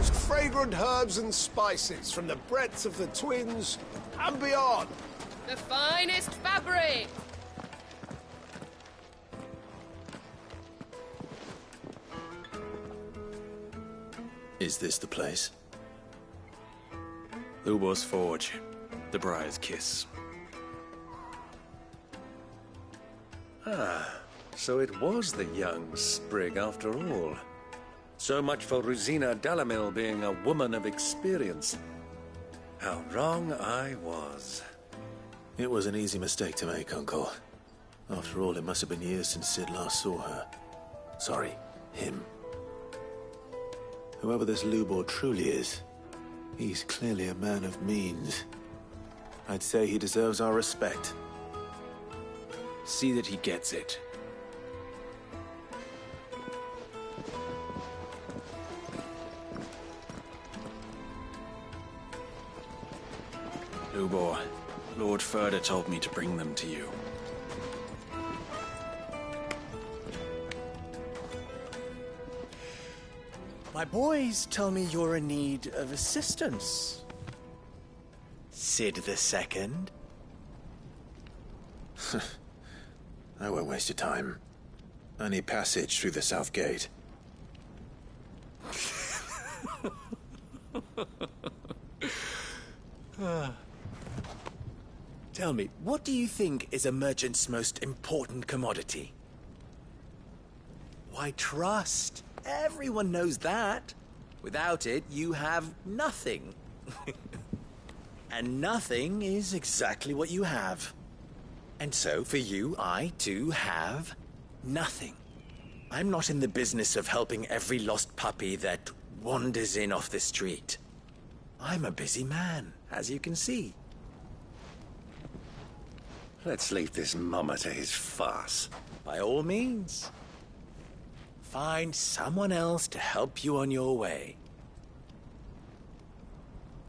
most fragrant herbs and spices from the breadth of the Twins and beyond. The finest fabric! Is this the place? Lubor's Forge. The Briar's Kiss. Ah, so it was the young sprig after all. So much for Rosina Dalamil being a woman of experience. How wrong I was. It was an easy mistake to make, Uncle. After all, it must have been years since Sid last saw her. Sorry, him. Whoever this Lubor truly is, he's clearly a man of means. I'd say he deserves our respect. See that he gets it. Lubor, Lord Furder told me to bring them to you. My boys tell me you're in need of assistance. Sid the Second? I won't waste your time. I need passage through the south gate. Tell me, what do you think is a merchant's most important commodity? Why, trust. Everyone knows that. Without it, you have nothing. And nothing is exactly what you have. And so, for you, I, too, have nothing. I'm not in the business of helping every lost puppy that wanders in off the street. I'm a busy man, as you can see. Let's leave this mummer to his farce. By all means. Find someone else to help you on your way.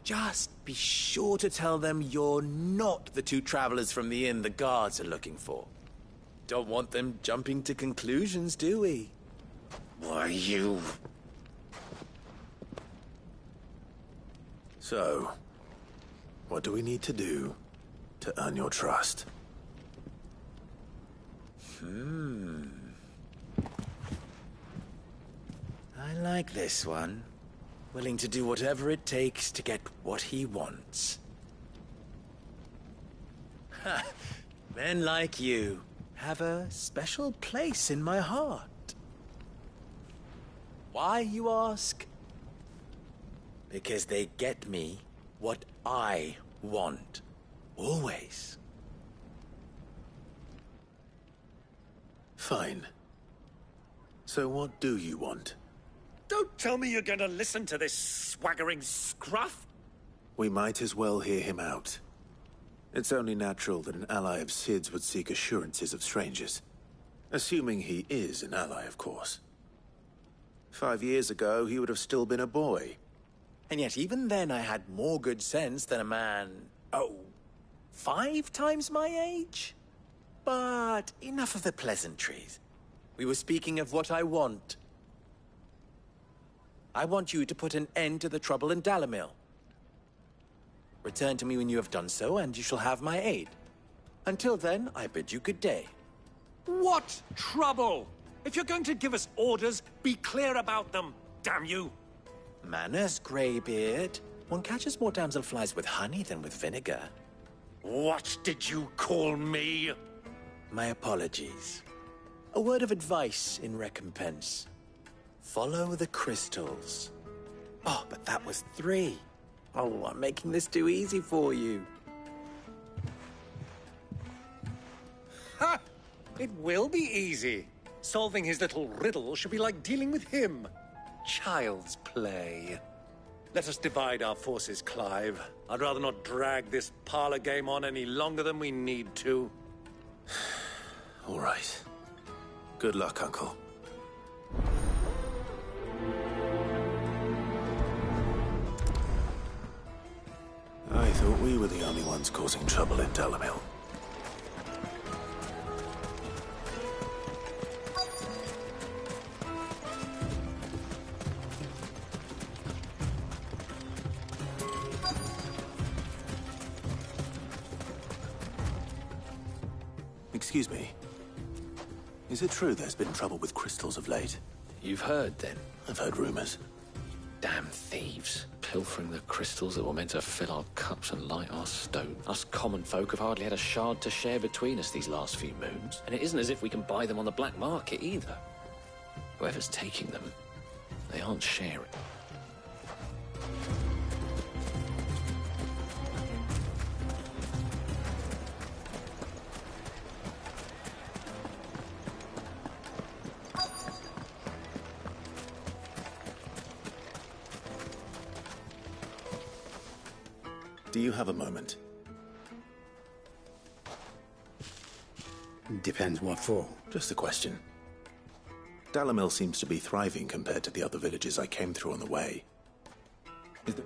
Just be sure to tell them you're not the two travelers from the inn the guards are looking for. Don't want them jumping to conclusions, do we? Why, you... So, what do we need to do to earn your trust? I like this one. Willing to do whatever it takes to get what he wants. Ha! Men like you have a special place in my heart. Why, you ask? Because they get me what I want. Always. Fine. So what do you want? Don't tell me you're going to listen to this swaggering scruff! We might as well hear him out. It's only natural that an ally of Sid's would seek assurances of strangers. Assuming he is an ally, of course. 5 years ago, he would have still been a boy. And yet even then I had more good sense than a man, 5 times my age? But enough of the pleasantries. We were speaking of what I want. I want you to put an end to the trouble in Dalamil. Return to me when you have done so, and you shall have my aid. Until then, I bid you good day. What trouble? If you're going to give us orders, be clear about them, damn you! Manners, Greybeard. One catches more damselflies with honey than with vinegar. What did you call me? My apologies. A word of advice in recompense. Follow the crystals. Oh, but that was 3. Oh, I'm making this too easy for you. Ha! It will be easy. Solving his little riddle should be like dealing with him. Child's play. Let us divide our forces, Clive. I'd rather not drag this parlor game on any longer than we need to. All right. Good luck, Uncle. I thought we were the only ones causing trouble in Dalamil. Excuse me. Is it true there's been trouble with crystals of late? You've heard, then? I've heard rumors. Damn thieves. Pilfering the crystals that were meant to fill our cups and light our stone. Us common folk have hardly had a shard to share between us these last few moons. And it isn't as if we can buy them on the black market, either. Whoever's taking them, they aren't sharing. Do you have a moment? Depends what for. Just a question. Dalamil seems to be thriving compared to the other villages I came through on the way.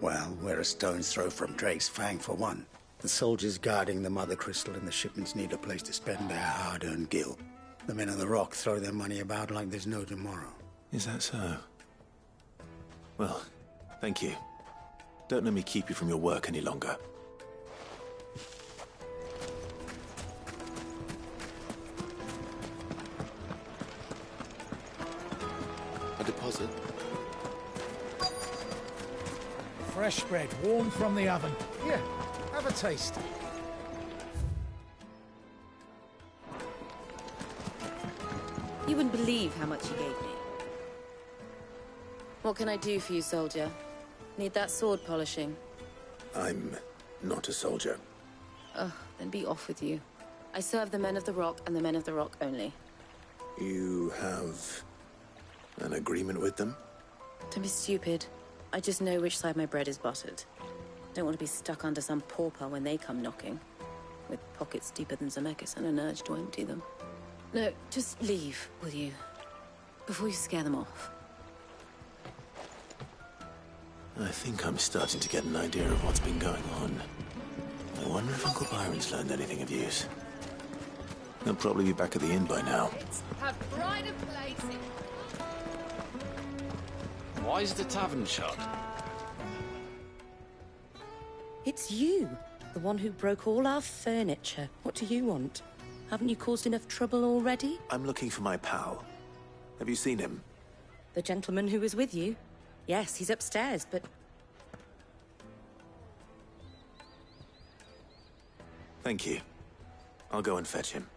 Well, we're a stone's throw from Drake's Fang, for one. The soldiers guarding the Mother Crystal and the shipments need a place to spend their hard-earned gil. The men of the Rock throw their money about like there's no tomorrow. Is that so? Well, thank you. Don't let me keep you from your work any longer. A deposit? Fresh bread, warm from the oven. Here, have a taste. You wouldn't believe how much he gave me. What can I do for you, soldier? Need that sword polishing? I'm not a soldier. Ugh, then be off with you. I serve the men of the Rock and the men of the Rock only. You have an agreement with them? Don't be stupid. I just know which side my bread is buttered. Don't want to be stuck under some pauper when they come knocking. With pockets deeper than Zemeckis and an urge to empty them. No, just leave, will you? Before you scare them off. I think I'm starting to get an idea of what's been going on. I wonder if Uncle Byron's learned anything of use. He'll probably be back at the inn by now. Have pride of place in... Why is the tavern shut? It's you, the one who broke all our furniture. What do you want? Haven't you caused enough trouble already? I'm looking for my pal. Have you seen him? The gentleman who was with you? Yes, he's upstairs, but... Thank you. I'll go and fetch him.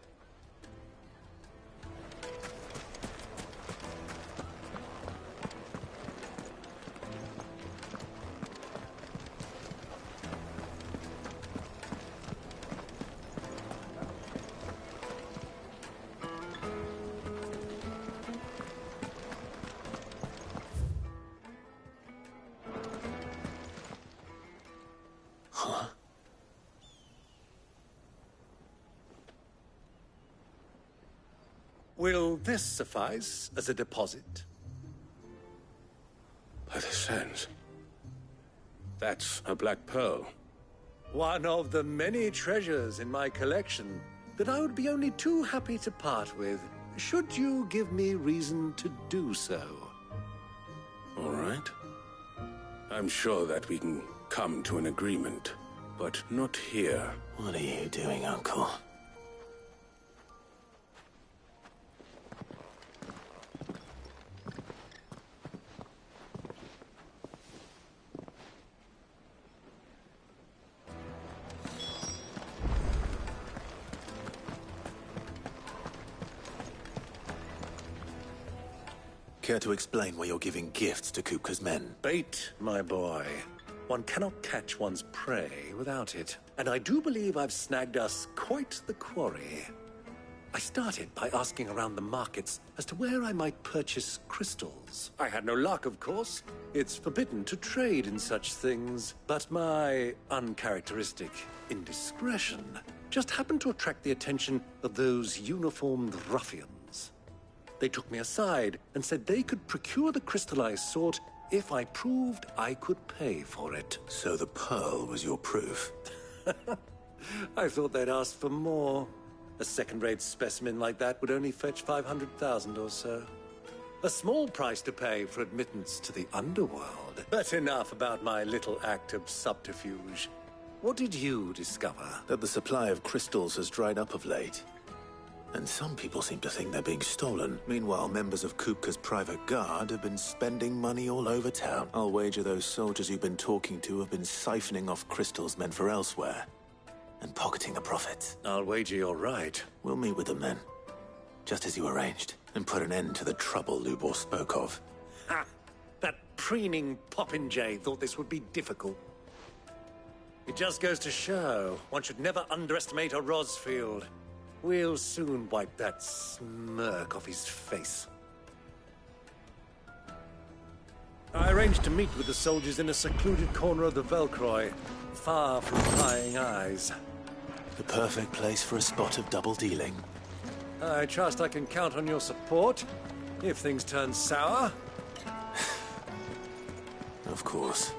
Will this suffice as a deposit? By the sands. That's a black pearl. One of the many treasures in my collection that I would be only too happy to part with, should you give me reason to do so. All right. I'm sure that we can come to an agreement, but not here. What are you doing, Uncle? Care to explain why you're giving gifts to Kupka's men? Bait, my boy. One cannot catch one's prey without it. And I do believe I've snagged us quite the quarry. I started by asking around the markets as to where I might purchase crystals. I had no luck, of course. It's forbidden to trade in such things. But my uncharacteristic indiscretion just happened to attract the attention of those uniformed ruffians. They took me aside and said they could procure the crystal I sought if I proved I could pay for it. So the pearl was your proof? I thought they'd ask for more. A second-rate specimen like that would only fetch 500,000 or so. A small price to pay for admittance to the underworld. But enough about my little act of subterfuge. What did you discover? That the supply of crystals has dried up of late. And some people seem to think they're being stolen. Meanwhile, members of Kupka's private guard have been spending money all over town. I'll wager those soldiers you've been talking to have been siphoning off crystals meant for elsewhere and pocketing the profits. I'll wager you're right. We'll meet with them then, just as you arranged, and put an end to the trouble Lubor spoke of. Ha! That preening popinjay thought this would be difficult. It just goes to show one should never underestimate a Rosfield. We'll soon wipe that smirk off his face. I arranged to meet with the soldiers in a secluded corner of the Velcroy, far from prying eyes. The perfect place for a spot of double dealing. I trust I can count on your support if things turn sour. Of course.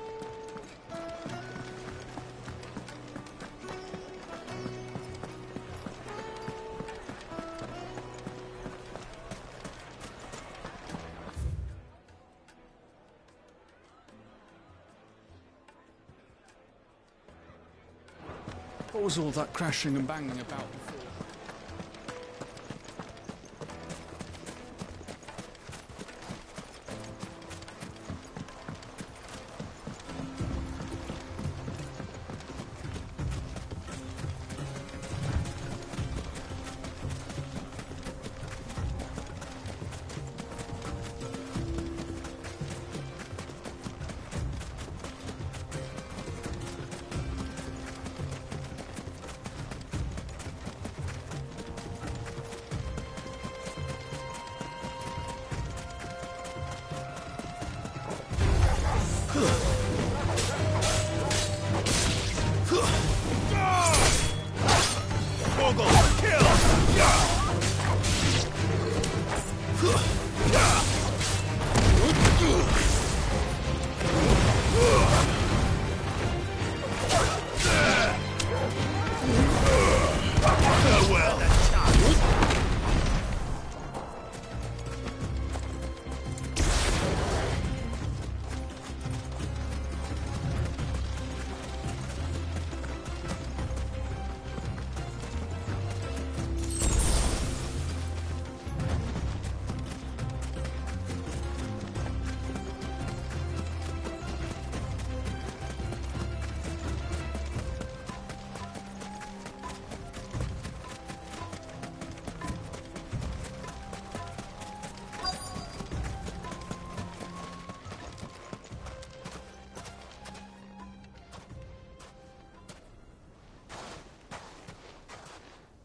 What was all that crashing and banging about before?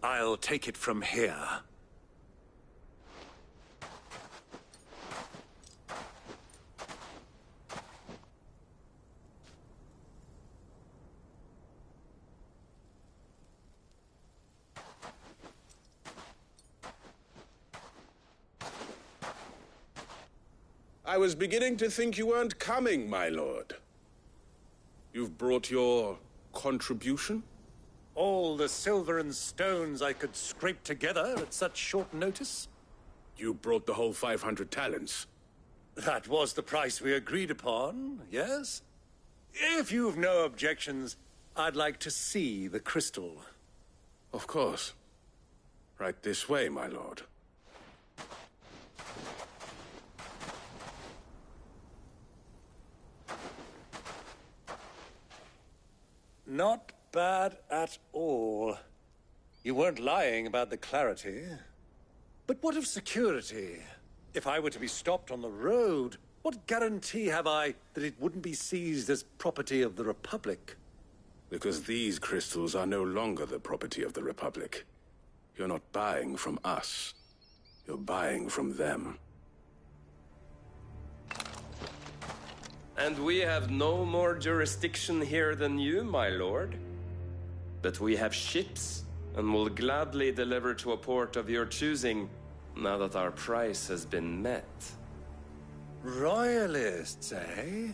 I'll take it from here. I was beginning to think you weren't coming, my lord. You've brought your contribution? All the silver and stones I could scrape together at such short notice? You brought the whole 500 talents. That was the price we agreed upon, yes? If you've no objections, I'd like to see the crystal. Of course. Right this way, my lord. Not bad at all. You weren't lying about the clarity. But what of security? If I were to be stopped on the road, what guarantee have I that it wouldn't be seized as property of the Republic? Because these crystals are no longer the property of the Republic. You're not buying from us. You're buying from them. And we have no more jurisdiction here than you, my lord. But we have ships, and will gladly deliver to a port of your choosing, now that our price has been met. Royalists, eh?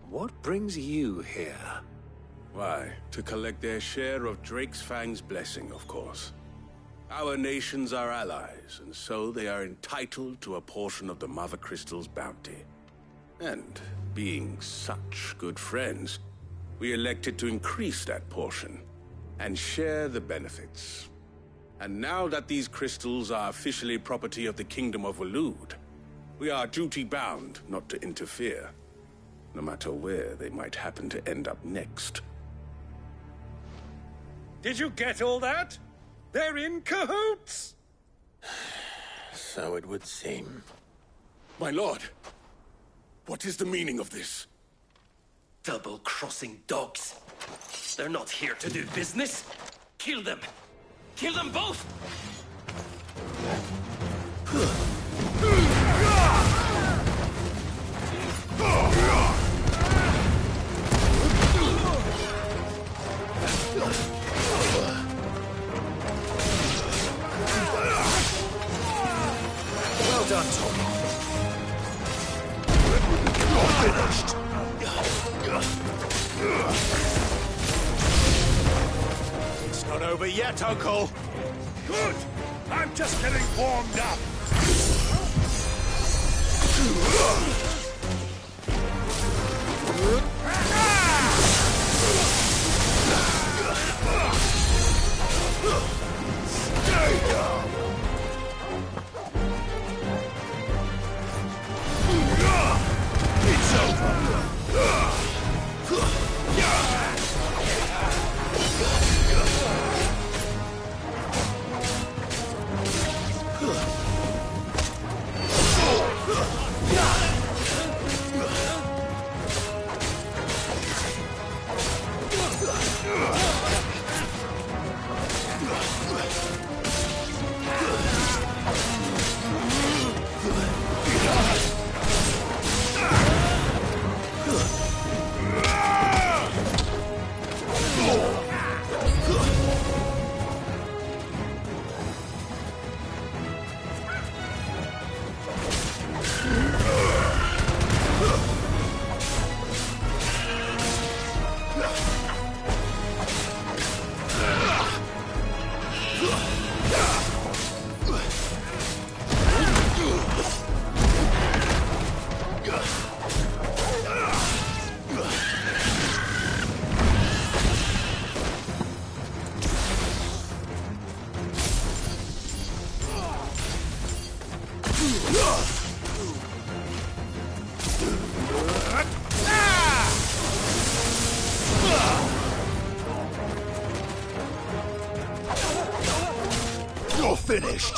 What brings you here? Why, to collect their share of Drake's Fang's blessing, of course. Our nations are allies, and so they are entitled to a portion of the Mother Crystal's bounty. And, being such good friends, we elected to increase that portion and share the benefits. And now that these crystals are officially property of the Kingdom of Waloed, we are duty-bound not to interfere, no matter where they might happen to end up next. Did you get all that? They're in cahoots! So it would seem. My lord, what is the meaning of this? Double-crossing dogs. They're not here to do business. Kill them! Kill them both! Well done, Tom. You're finished. It's not over yet, Uncle. Good! I'm just getting warmed up. Stay down. It's over. You're finished.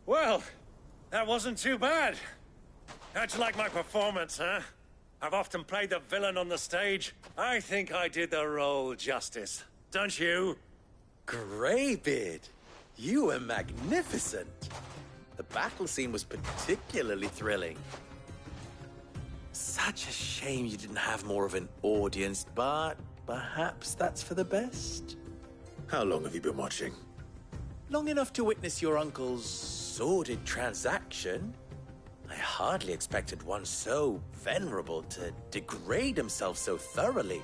Well, that wasn't too bad. How'd you like my performance, huh? I've often played the villain on the stage. I think I did the role justice. Don't you? Greybeard, you were magnificent. The battle scene was particularly thrilling. Such a shame you didn't have more of an audience, but perhaps that's for the best. How long have you been watching? Long enough to witness your uncle's sordid transaction. I hardly expected one so venerable to degrade himself so thoroughly,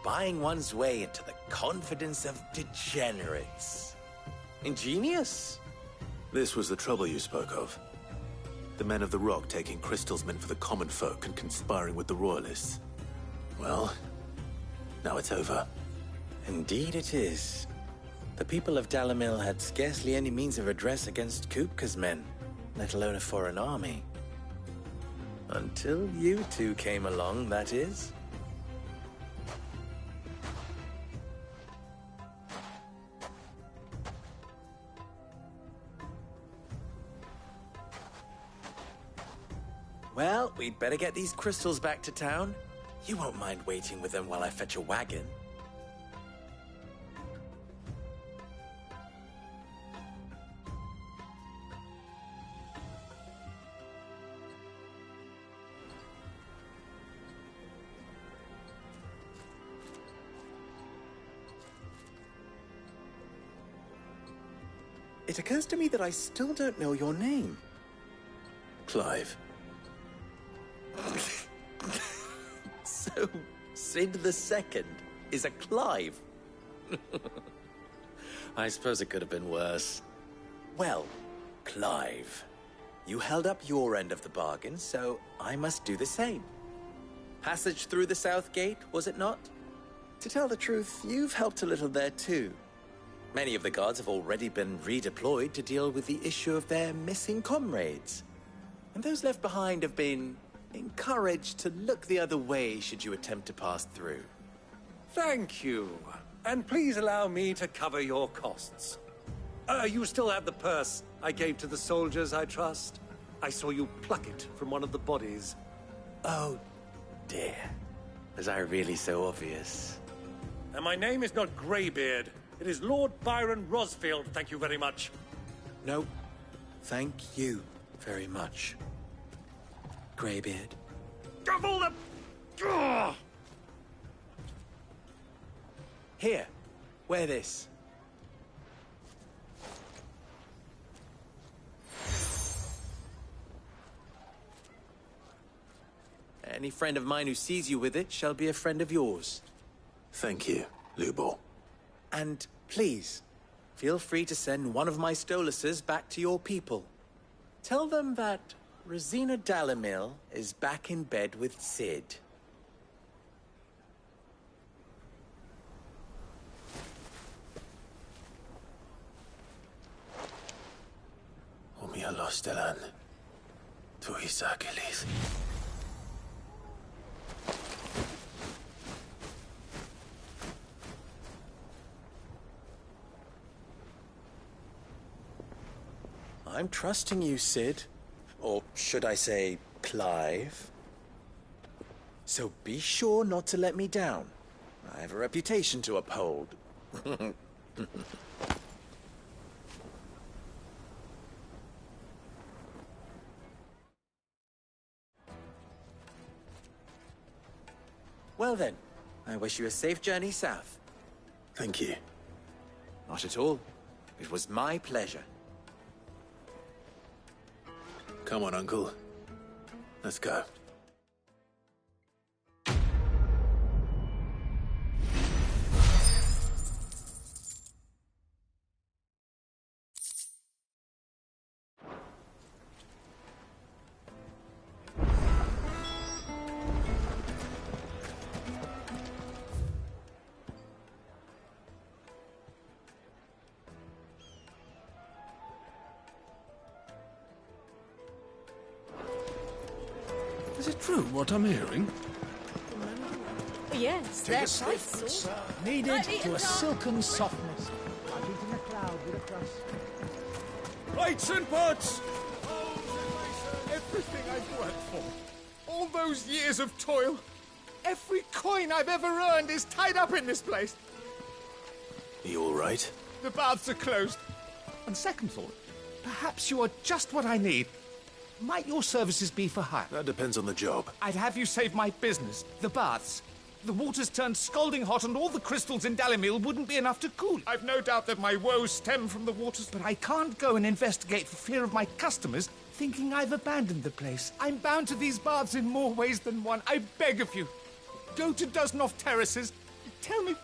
buying one's way into the confidence of degenerates. Ingenious. This was the trouble you spoke of. The men of the Rock taking crystals meant for the common folk and conspiring with the Royalists. Well, now it's over. Indeed it is. The people of Dalamil had scarcely any means of redress against Kupka's men, let alone a foreign army. Until you two came along, that is. Well, we'd better get these crystals back to town. You won't mind waiting with them while I fetch a wagon. It occurs to me that I still don't know your name. Clive. So, Sid the Second is a Clive? I suppose it could have been worse. Well, Clive, you held up your end of the bargain, so I must do the same. Passage through the South Gate, was it not? To tell the truth, you've helped a little there too. Many of the guards have already been redeployed to deal with the issue of their missing comrades. And those left behind have been encouraged to look the other way should you attempt to pass through. Thank you. And please allow me to cover your costs. You still have the purse I gave to the soldiers, I trust? I saw you pluck it from one of the bodies. Oh, dear. Was I really so obvious? And my name is not Greybeard. It is Lord Byron Rosfield, thank you very much. No, thank you very much, Greybeard. Of all the... Ugh! Here, wear this. Any friend of mine who sees you with it shall be a friend of yours. Thank you, Lubor. And please, feel free to send one of my Stoluses back to your people. Tell them that Rosina Dalamil is back in bed with Sid. Omia Lostelan. Tuisa Kelis. I'm trusting you, Sid. Or should I say, Clive? So be sure not to let me down. I have a reputation to uphold. Well then, I wish you a safe journey south. Thank you. Not at all. It was my pleasure. Come on, Uncle. Let's go. Is it true what I'm hearing? Yes, Take they're a stiff quite but soft. needed to a silken softness. Like eating a cloud with a crust. Lights and pots! Everything I've worked for. All those years of toil. Every coin I've ever earned is tied up in this place. Are you all right? The baths are closed. On second thought, perhaps you are just what I need. Might your services be for hire? That depends on the job. I'd have you save my business, the baths. The water's turned scalding hot and all the crystals in Dalamil wouldn't be enough to cool. I've no doubt that my woes stem from the waters, but I can't go and investigate for fear of my customers thinking I've abandoned the place. I'm bound to these baths in more ways than one. I beg of you. Go to Dusnoff Terraces. Tell me...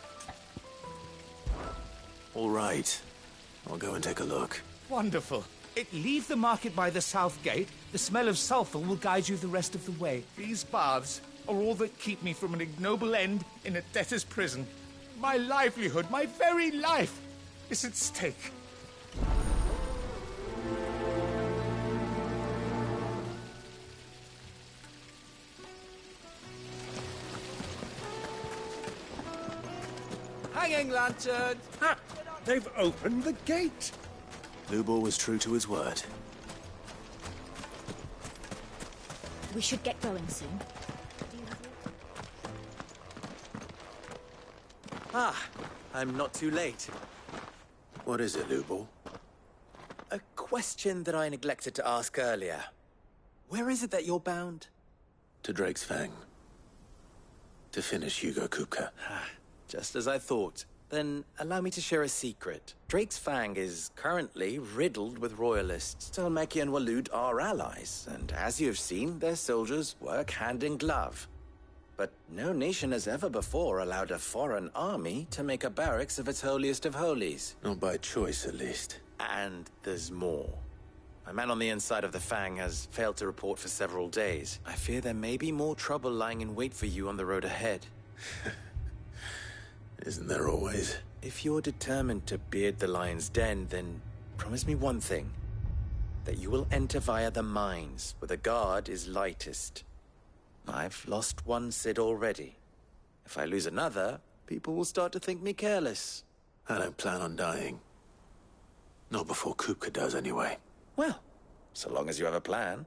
All right. I'll go and take a look. Wonderful. Leave the market by the south gate. The smell of sulphur will guide you the rest of the way. These baths are all that keep me from an ignoble end in a debtor's prison. My livelihood, my very life, is at stake. Hanging lantern! Ha! They've opened the gate! Lubor was true to his word. We should get going soon. Ah, I'm not too late. What is it, Lubor? A question that I neglected to ask earlier. Where is it that you're bound? To Drake's Fang. To finish Hugo Kupka. Just as I thought. Then allow me to share a secret. Drake's Fang is currently riddled with royalists. Talmeki and Waloed are allies, and as you have seen, their soldiers work hand in glove. But no nation has ever before allowed a foreign army to make a barracks of its holiest of holies. Not by choice, at least. And there's more. My man on the inside of the Fang has failed to report for several days. I fear there may be more trouble lying in wait for you on the road ahead. Isn't there always? If you're determined to beard the lion's den, then promise me one thing. That you will enter via the mines, where the guard is lightest. I've lost one Cid already. If I lose another, people will start to think me careless. I don't plan on dying. Not before Kupka does, anyway. Well, so long as you have a plan.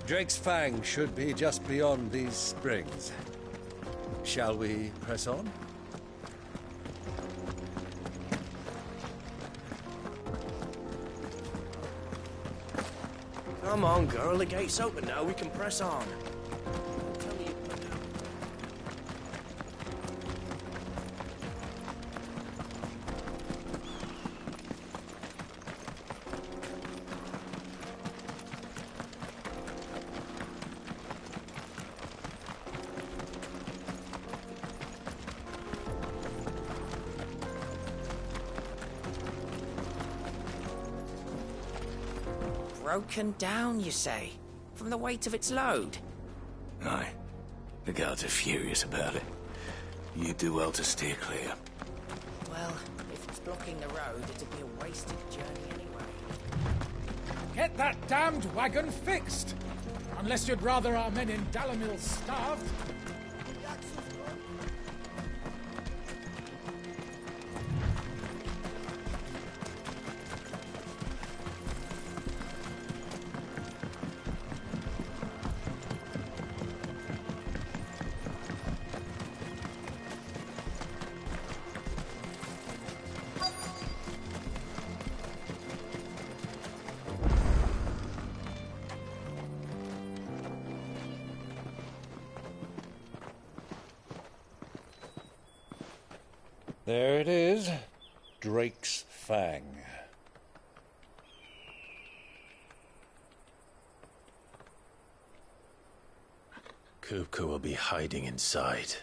Drake's Fang should be just beyond these springs. Shall we press on? Come on, girl, the gate's open now, we can press on. Broken down, you say? From the weight of its load? Aye. The guards are furious about it. You do well to steer clear. Well, if it's blocking the road, it'd be a wasted journey anyway. Get that damned wagon fixed! Unless you'd rather our men in Dalamil starved. There it is. Drake's Fang. Kupka will be hiding inside.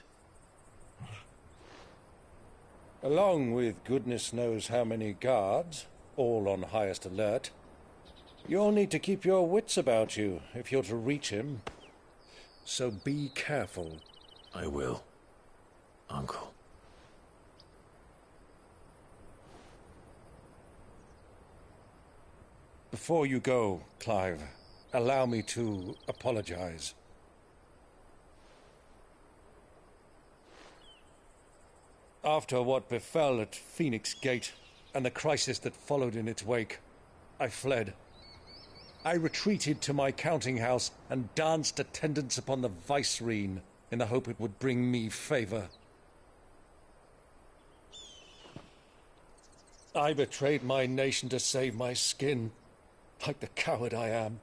Along with goodness knows how many guards, all on highest alert. You'll need to keep your wits about you if you're to reach him. So be careful. I will, Uncle. Before you go, Clive, allow me to apologize. After what befell at Phoenix Gate and the crisis that followed in its wake, I fled. I retreated to my counting house and danced attendance upon the vicereine in the hope it would bring me favor. I betrayed my nation to save my skin, like the coward I am.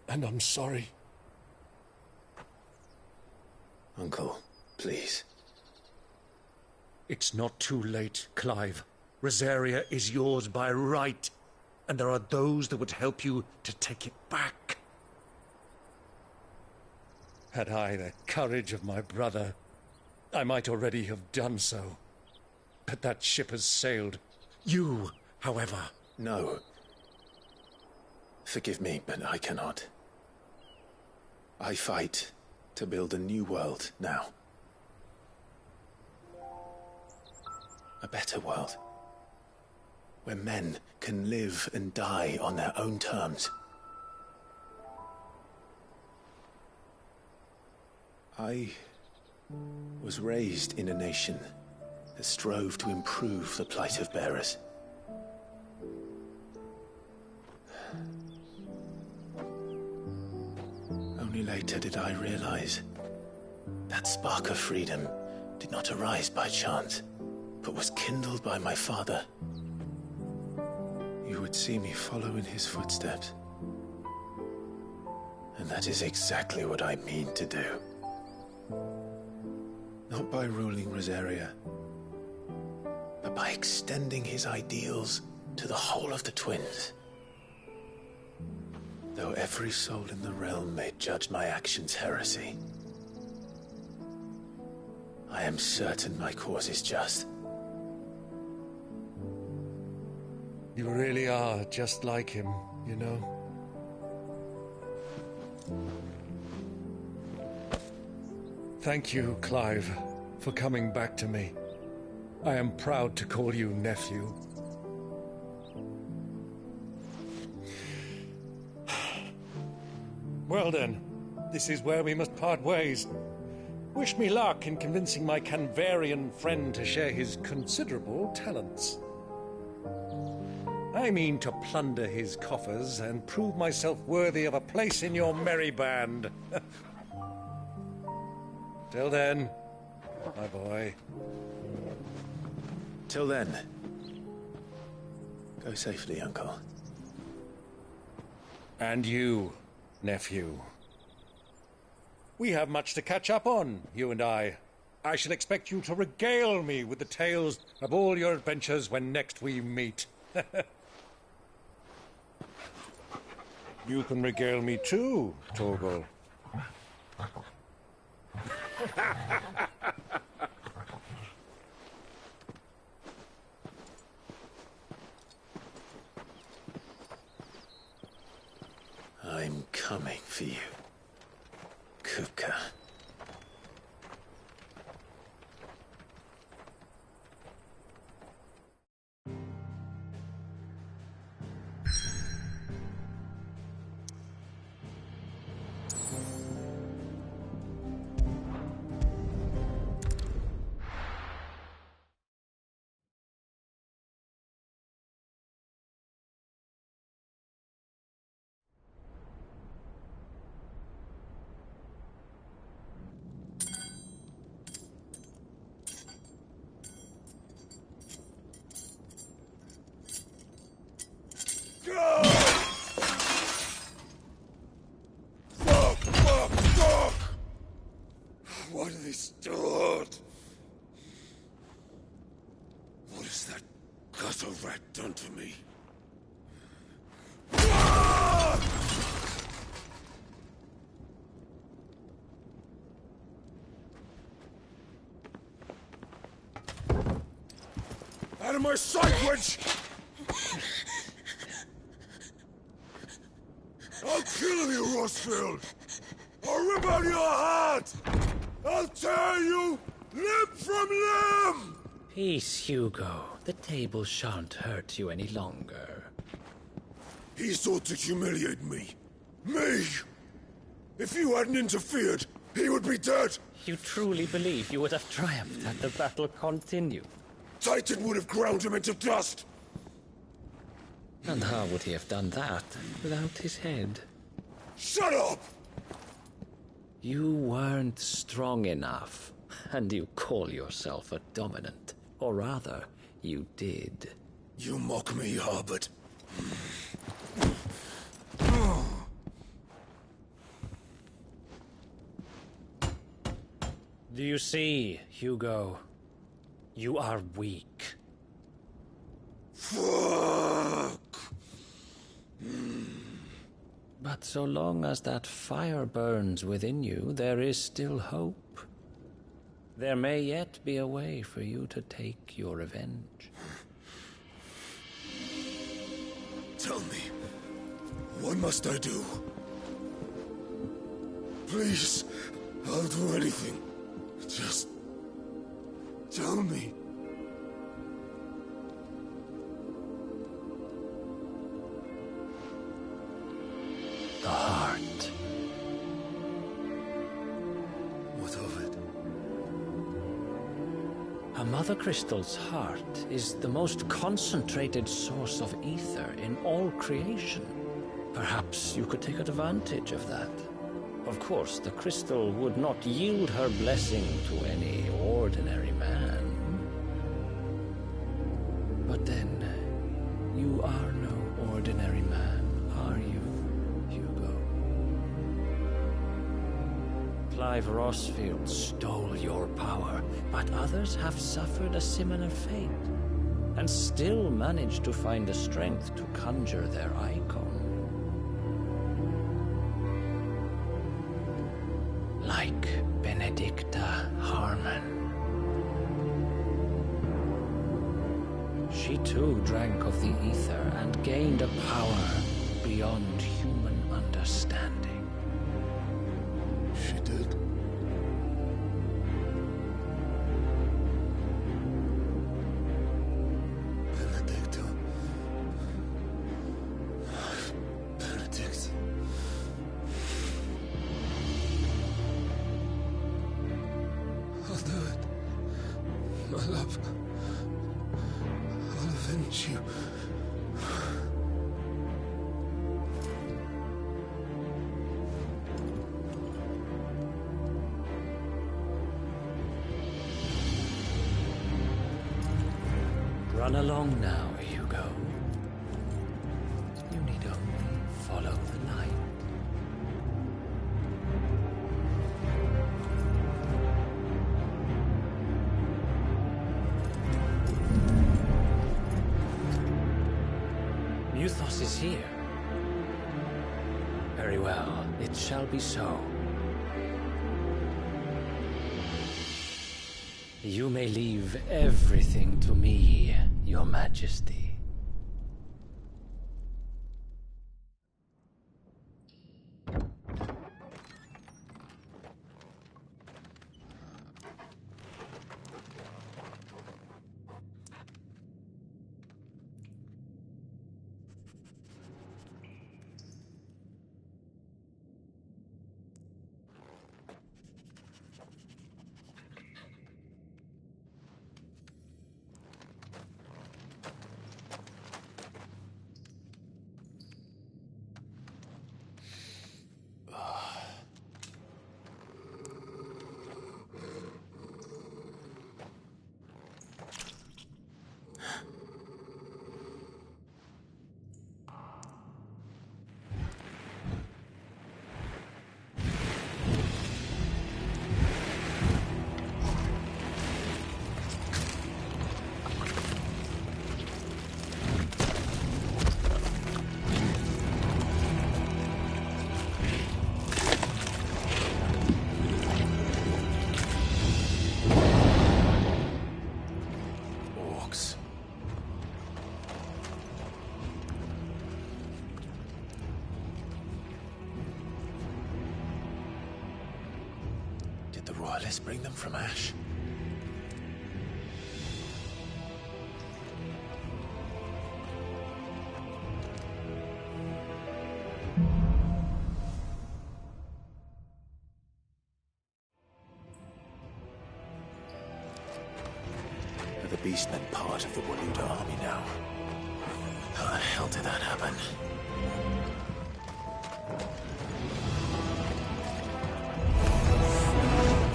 And I'm sorry. Uncle, please. It's not too late, Clive. Rosaria is yours by right, and there are those that would help you to take it back. Had I the courage of my brother, I might already have done so. But that ship has sailed. You, however... No. Forgive me, but I cannot. I fight to build a new world now. A better world. Where men can live and die on their own terms. I was raised in a nation that strove to improve the plight of bearers. Only later did I realize that spark of freedom did not arise by chance, but was kindled by my father. You would see me follow in his footsteps. And that is exactly what I mean to do. Not by ruling Rosaria, but by extending his ideals to the whole of the twins. Though every soul in the realm may judge my actions heresy, I am certain my cause is just. You really are just like him, you know? Thank you, Clive, for coming back to me. I am proud to call you nephew. Well then, this is where we must part ways. Wish me luck in convincing my Canvarian friend to share his considerable talents. I mean to plunder his coffers and prove myself worthy of a place in your merry band. Till then, my boy. Till then, go safely, Uncle. And you, nephew. We have much to catch up on, you and I. I shall expect you to regale me with the tales of all your adventures when next we meet. You can regale me too, Torgal. I'm coming for you, Kuka. Why do they start? What has that gutter rat done to me? Out of my sight, wench! I'll kill you, Rossfield! I'll rip out your heart! I'll tear you limb from limb! Peace, Hugo. The table shan't hurt you any longer. He sought to humiliate me. Me! If you hadn't interfered, he would be dead! You truly believe you would have triumphed had the battle continued? Titan would have ground him into dust! And how would he have done that without his head? Shut up! You weren't strong enough, and you call yourself a dominant. Or rather, you did. You mock me, Harbert. Do you see, Hugo? You are weak. Fuck! But so long as that fire burns within you, there is still hope. There may yet be a way for you to take your revenge. Tell me, what must I do? Please, I'll do anything. Just tell me. The heart. What of it? A mother crystal's heart is the most concentrated source of ether in all creation. Perhaps you could take advantage of that. Of course, the crystal would not yield her blessing to any ordinary man. But then, you are no ordinary man, are you, Hugo? Clive Rossfield stole your power, but others have suffered a similar fate, and still managed to find the strength to conjure their icon. like Benedicta Harmon. She too drank of the ether and gained a power beyond human understanding. She did. Benedicta. Benedict. I'll do it. My love. I'll avenge you. Run along now, Hugo. You need only follow the light. Muthos is here. Very well, it shall be so. You may leave everything to me, Your Majesty. Let's bring them from Ash. Are the Beastmen part of the Waluda army now? How the hell did that happen?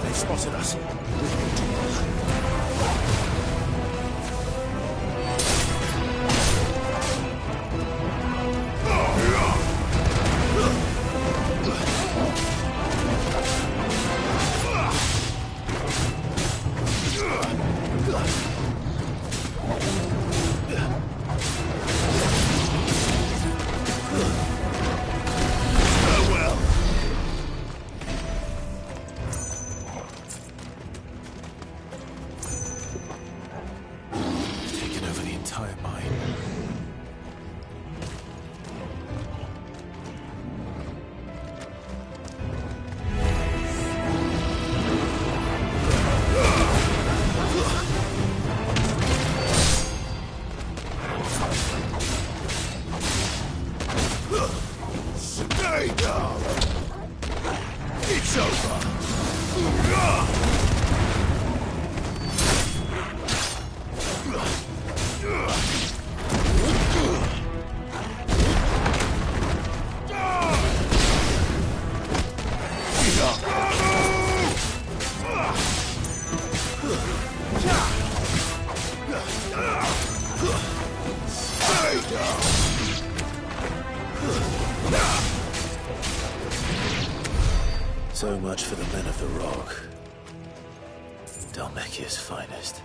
They spotted us. So much for the men of the Rock. Dhalmekia's finest.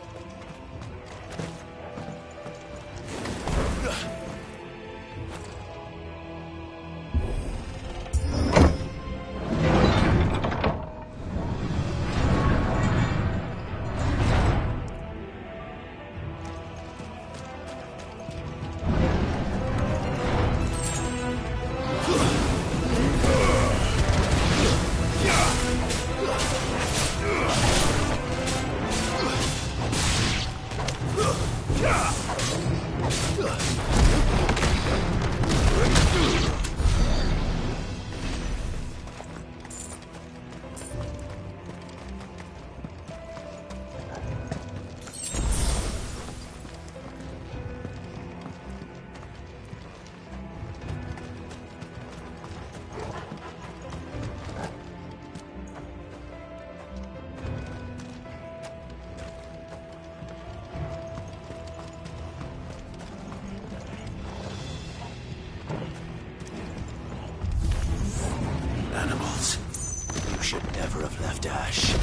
should never have left Ash.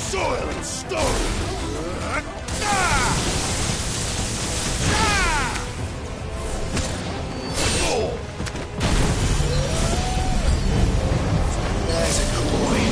Soil and stone! There's a coin.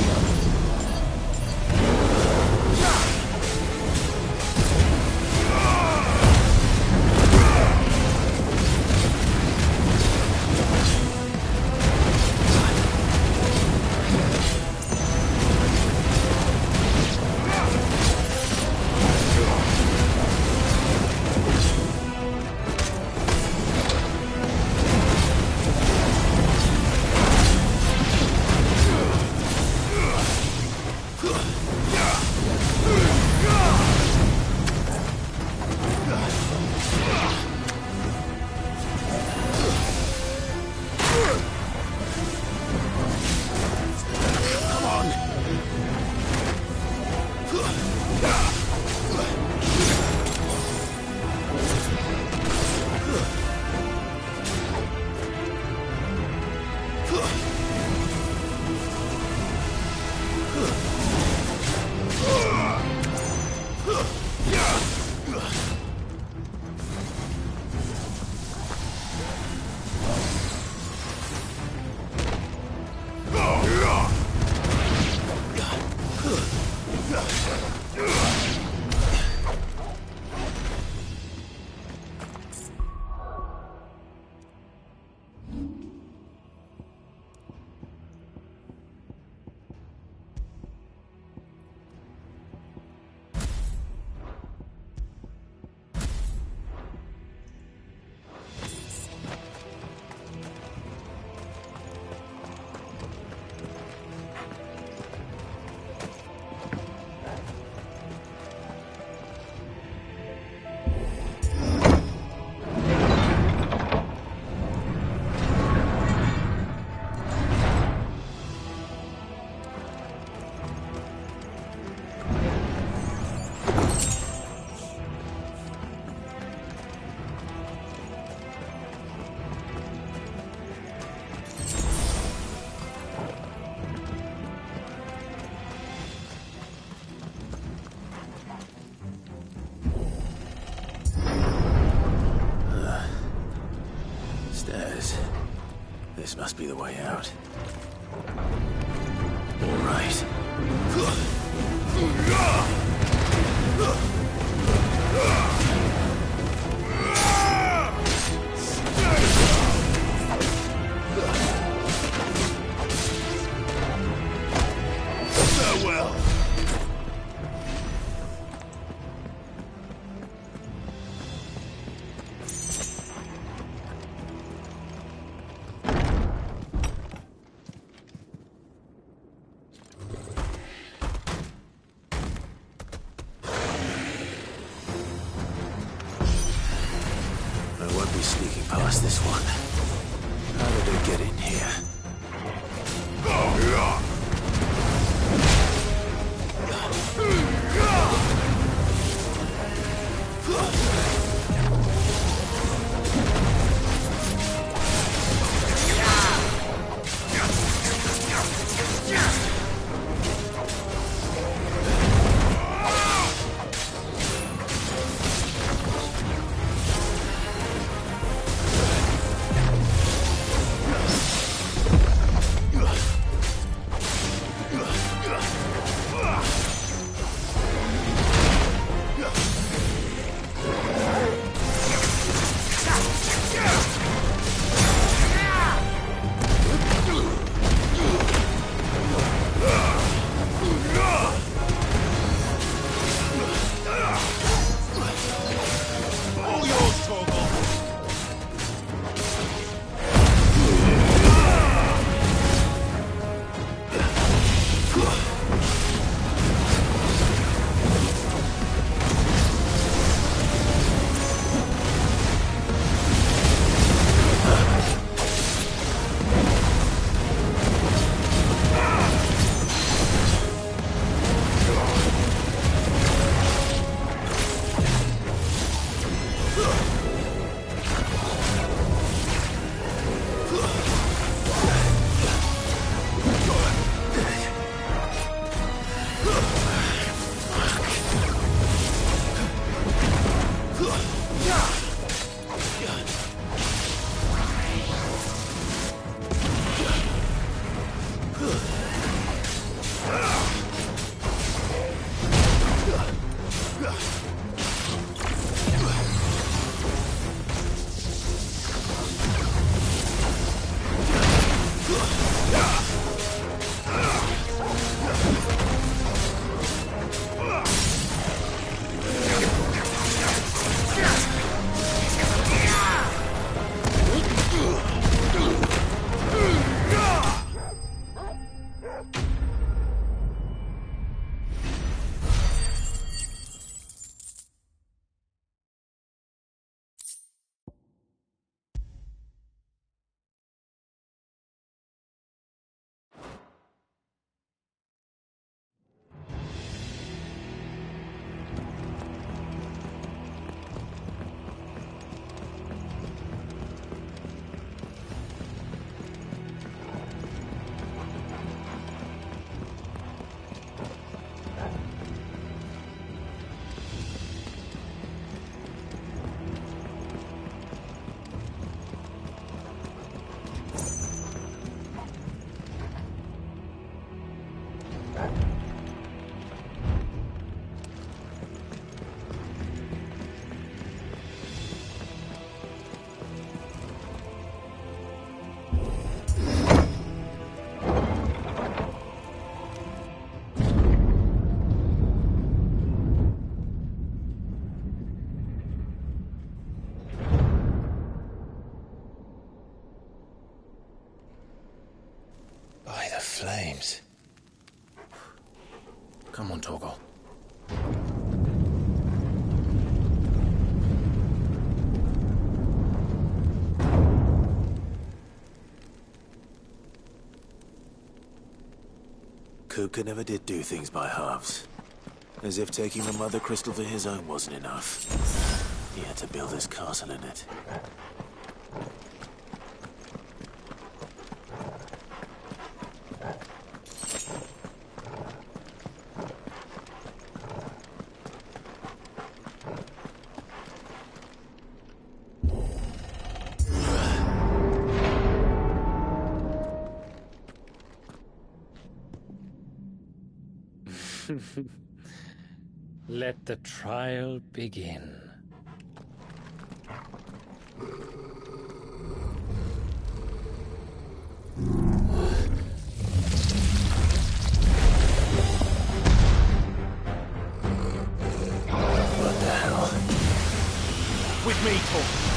Stairs. This must be the way out. All right. Farewell. I won't be sneaking past this one. How did I get in here? By the flames. Come on, Torgal. Kuka never did do things by halves. As if taking the Mother Crystal for his own wasn't enough. He had to build his castle in it. Let the trial begin. What the hell? With me, Torgal.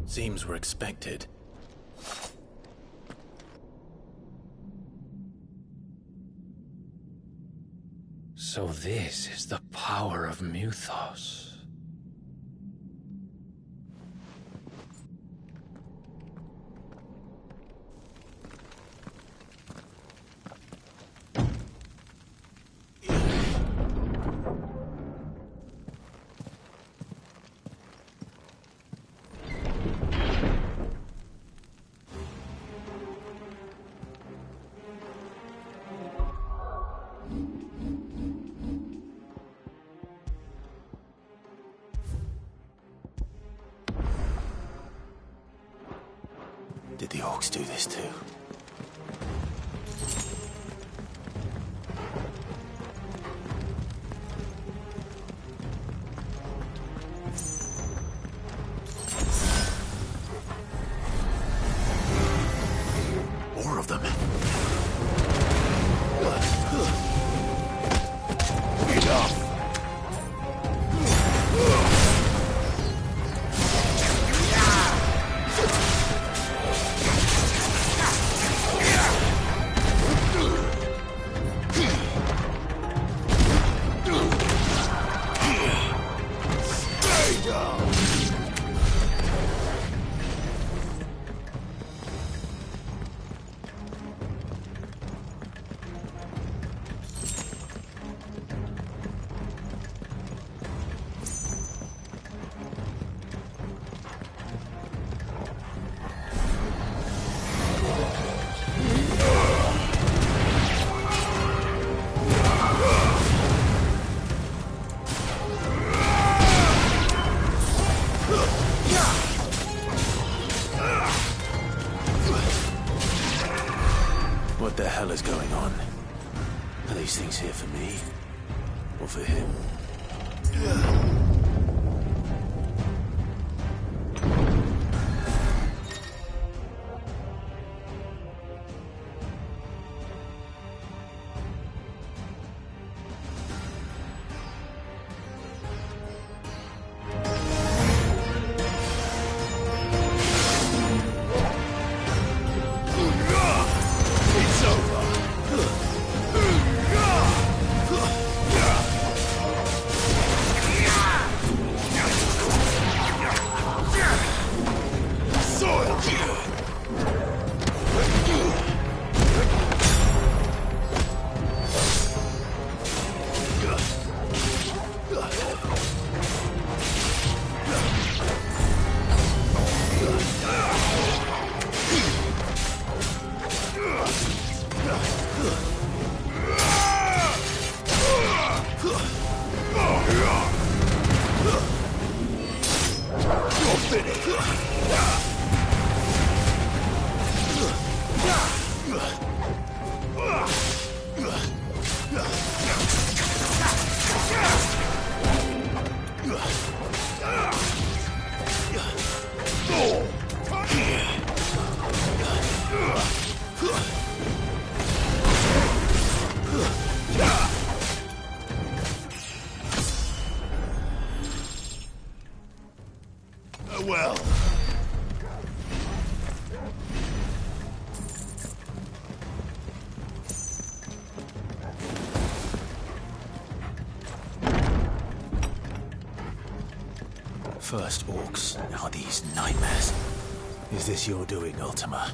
Seems we're expected. So this is the power of Muthos. Did the orcs do this too? More of them. Enough. What the hell is going on? Are these things here for me? Or for him? Well. First orcs, now these nightmares. Is this your doing, Ultima?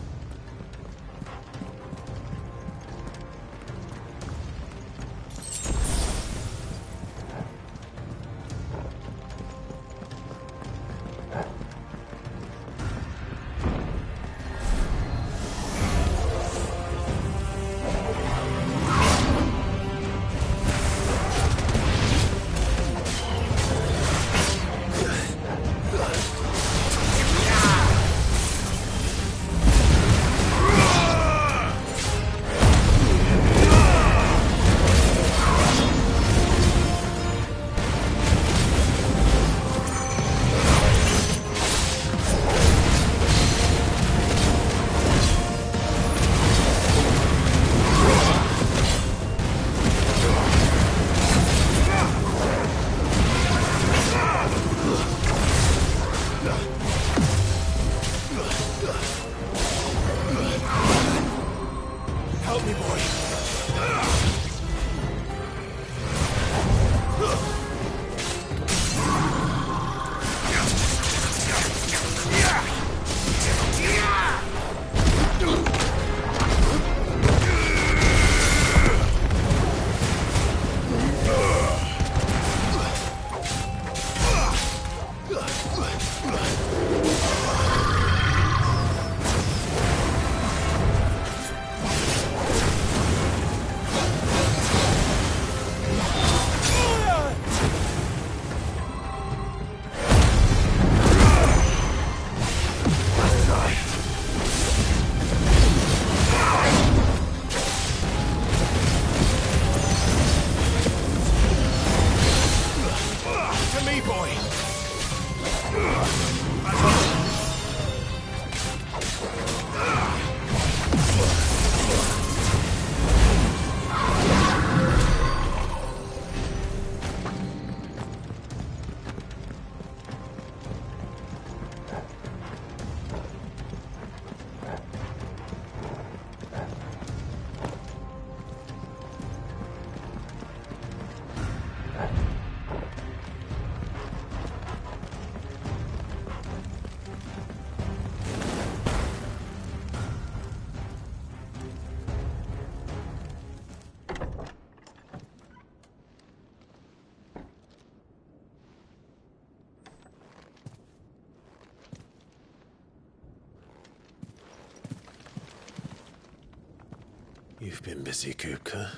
You've been busy, Kupka.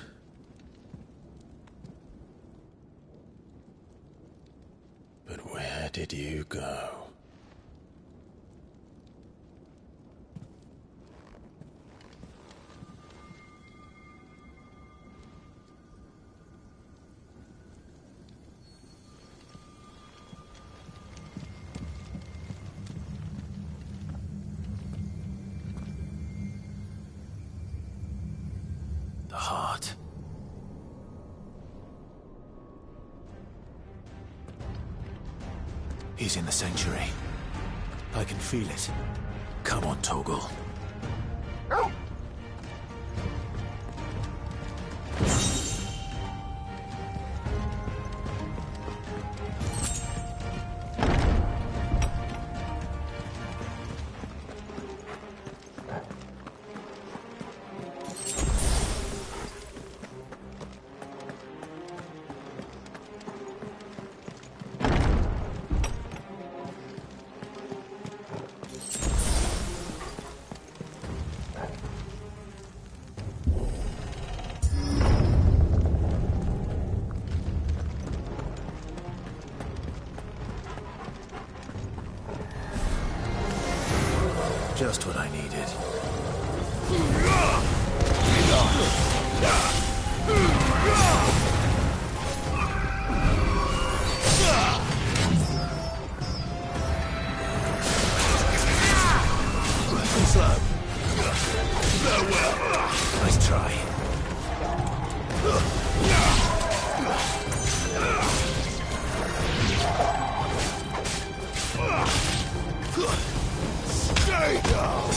But where did you go? The heart. He's in the sanctuary. I can feel it. Come on, Toggle. Just what I needed. Slow. Nice try. Stay down!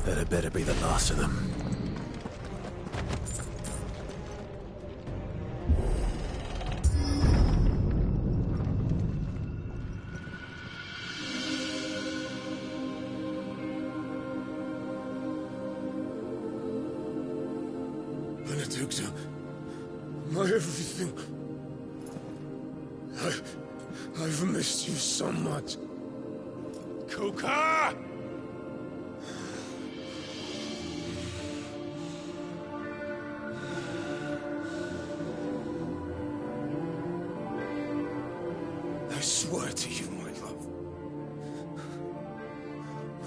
That better be the last of them. Benedicta, my everything. I've missed you so much. Kuka! I swear to you, my love,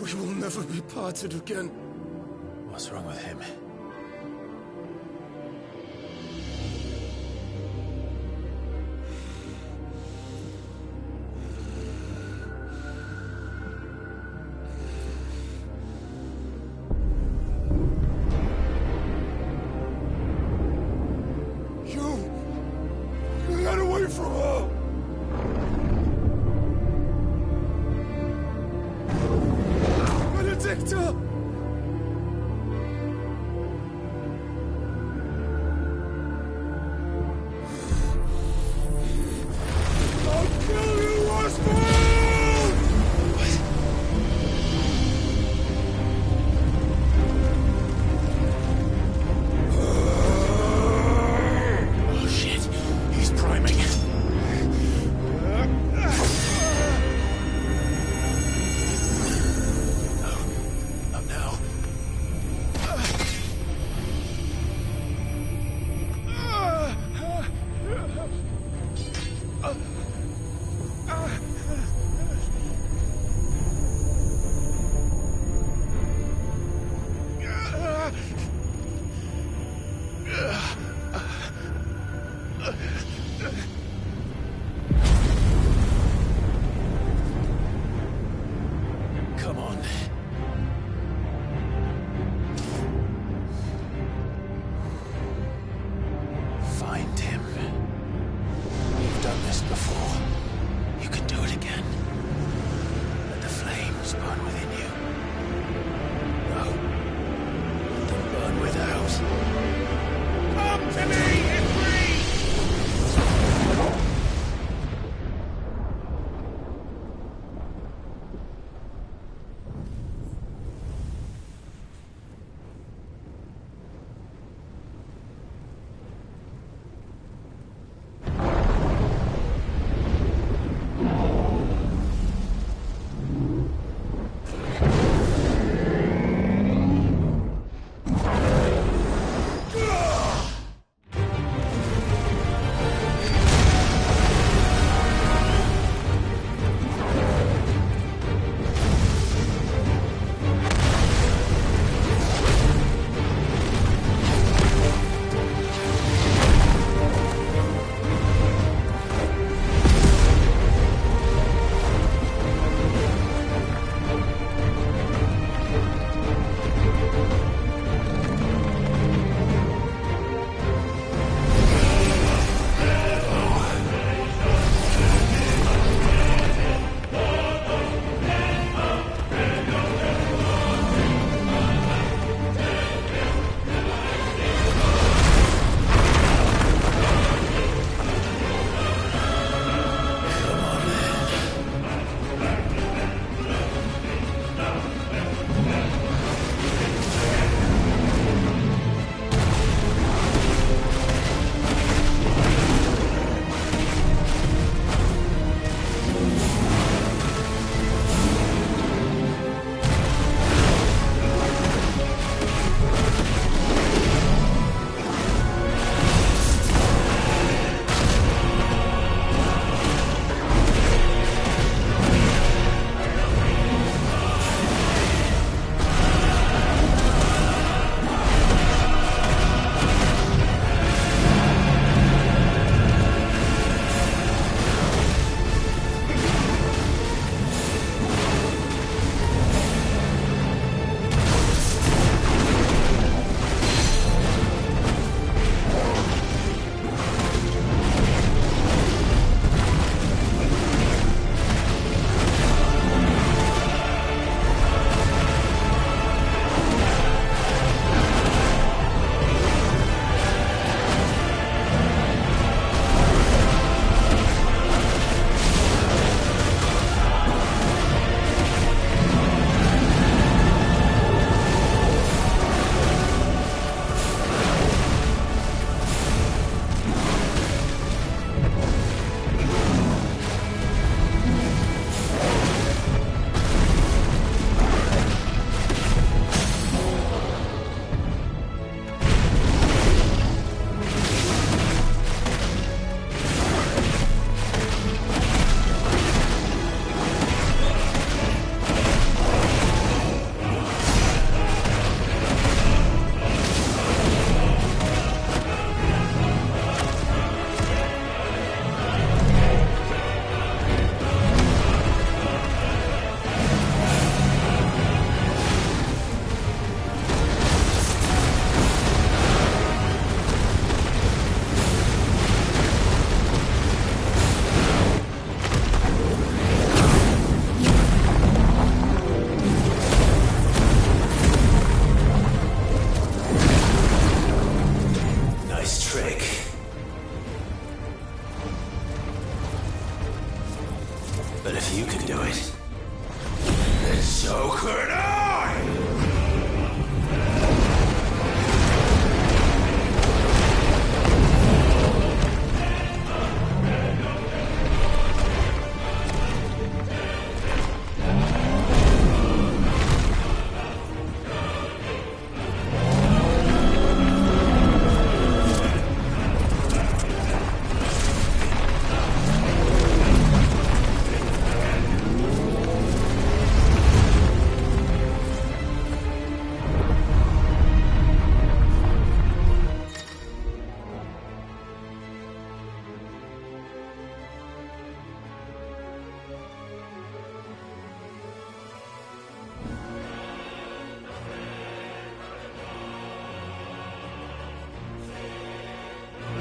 we will never be parted again. What's wrong with him? You got away from her! Benedicta! again. Let the flames burn within you. No. Let them burn without. Come to me, Ifrit!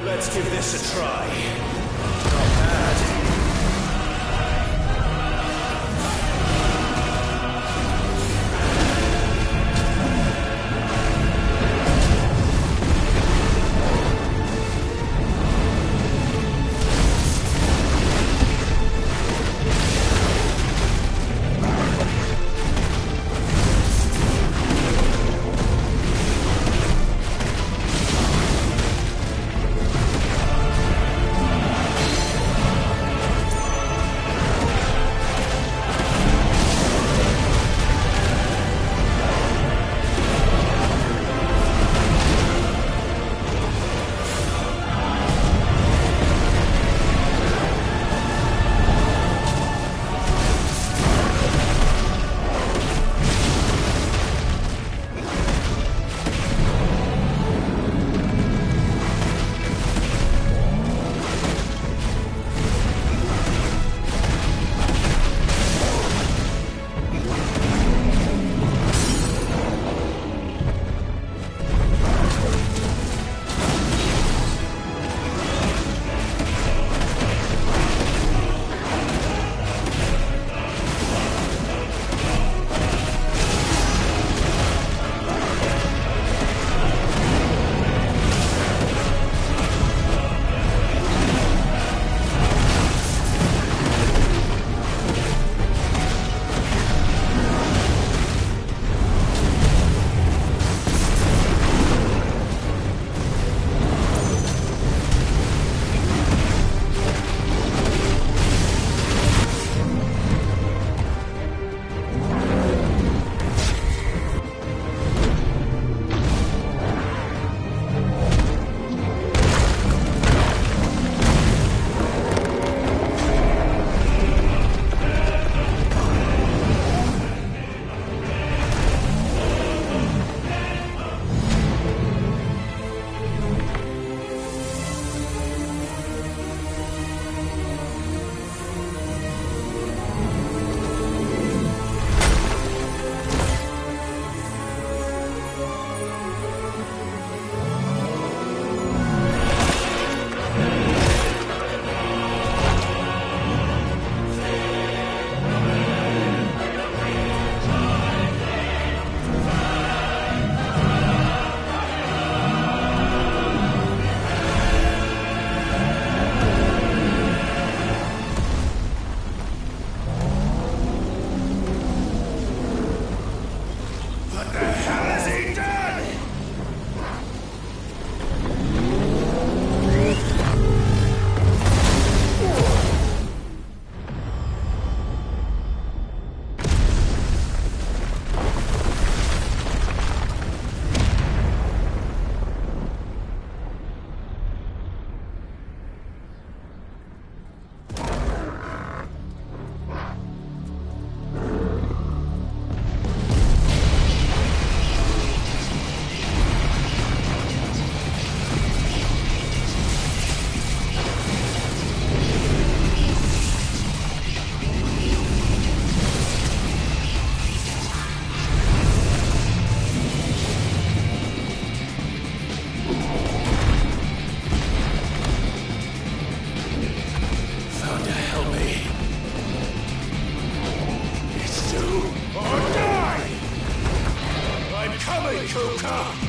Let's give this a try. Not bad. Joker!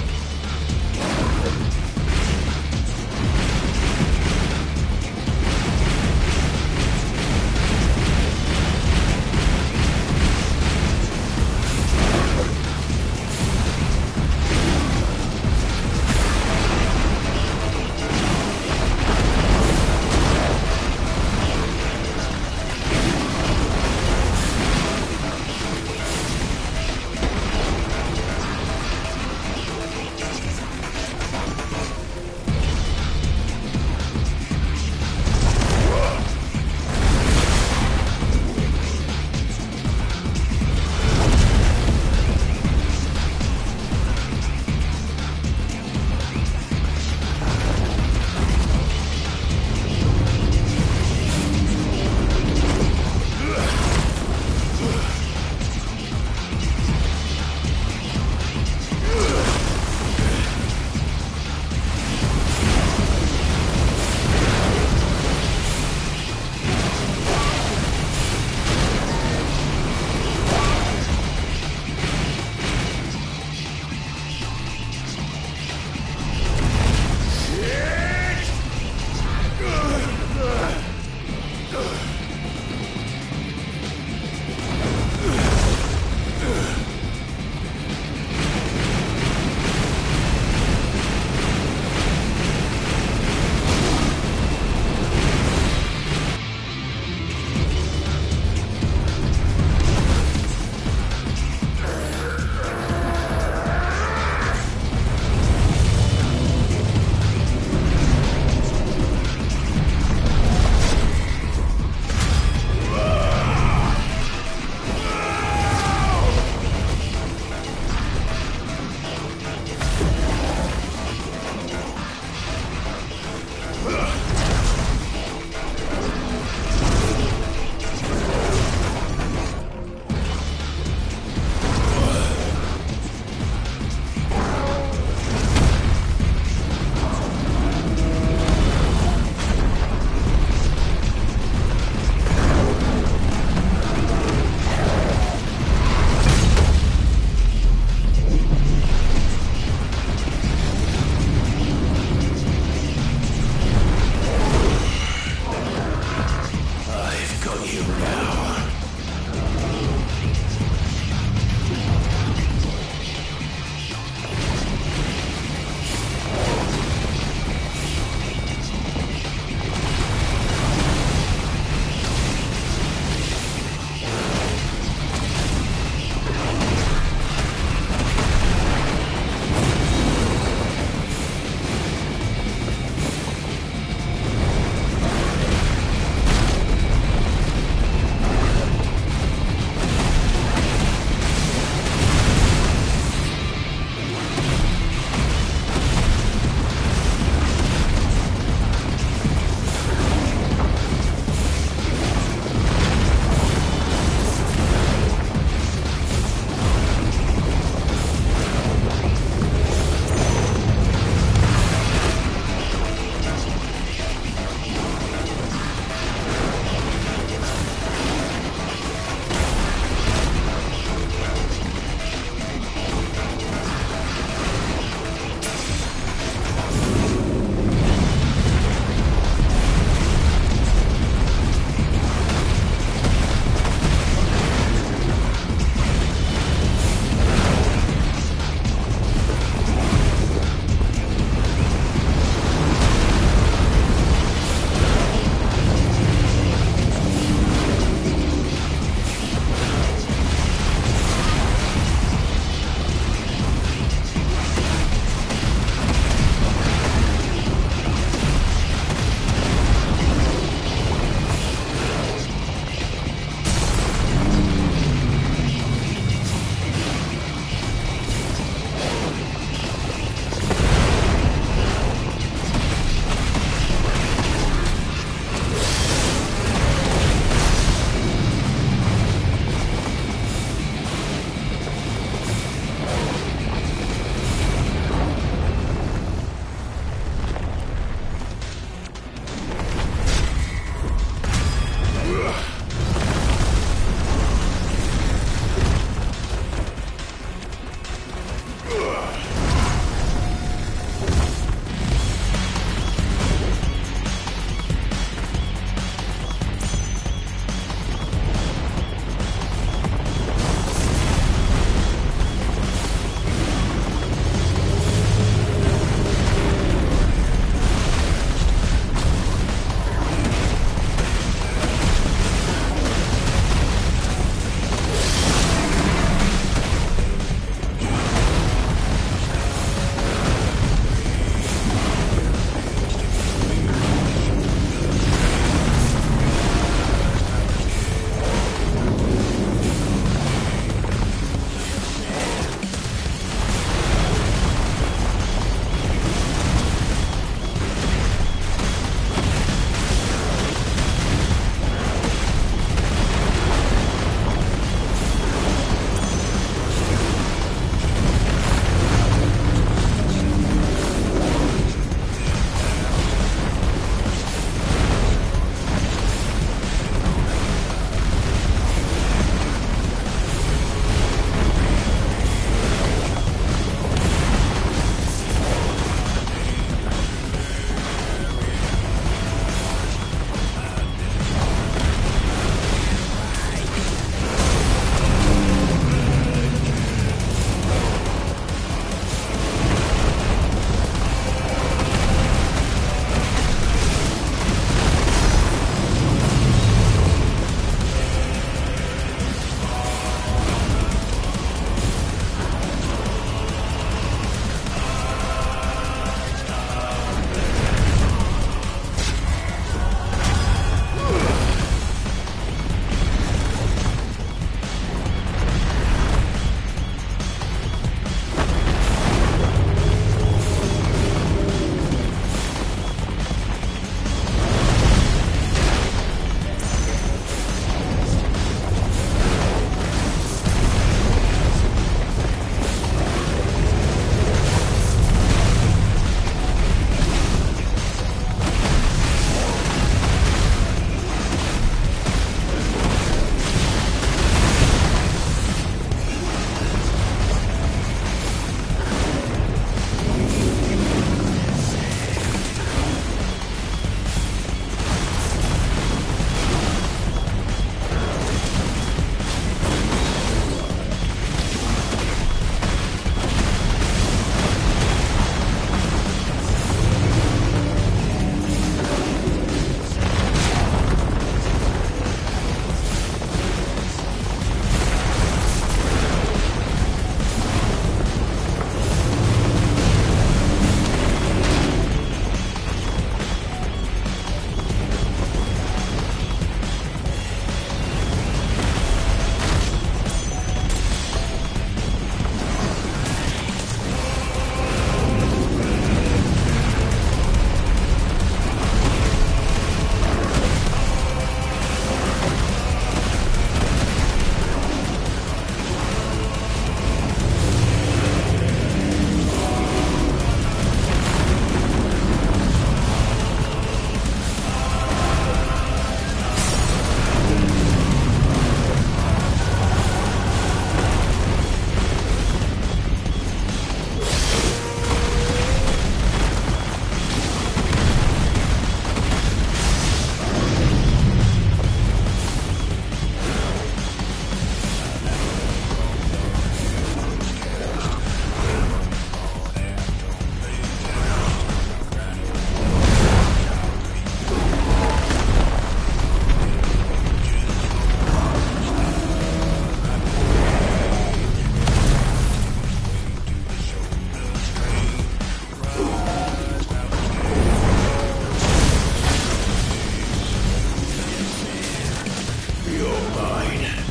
You're mine.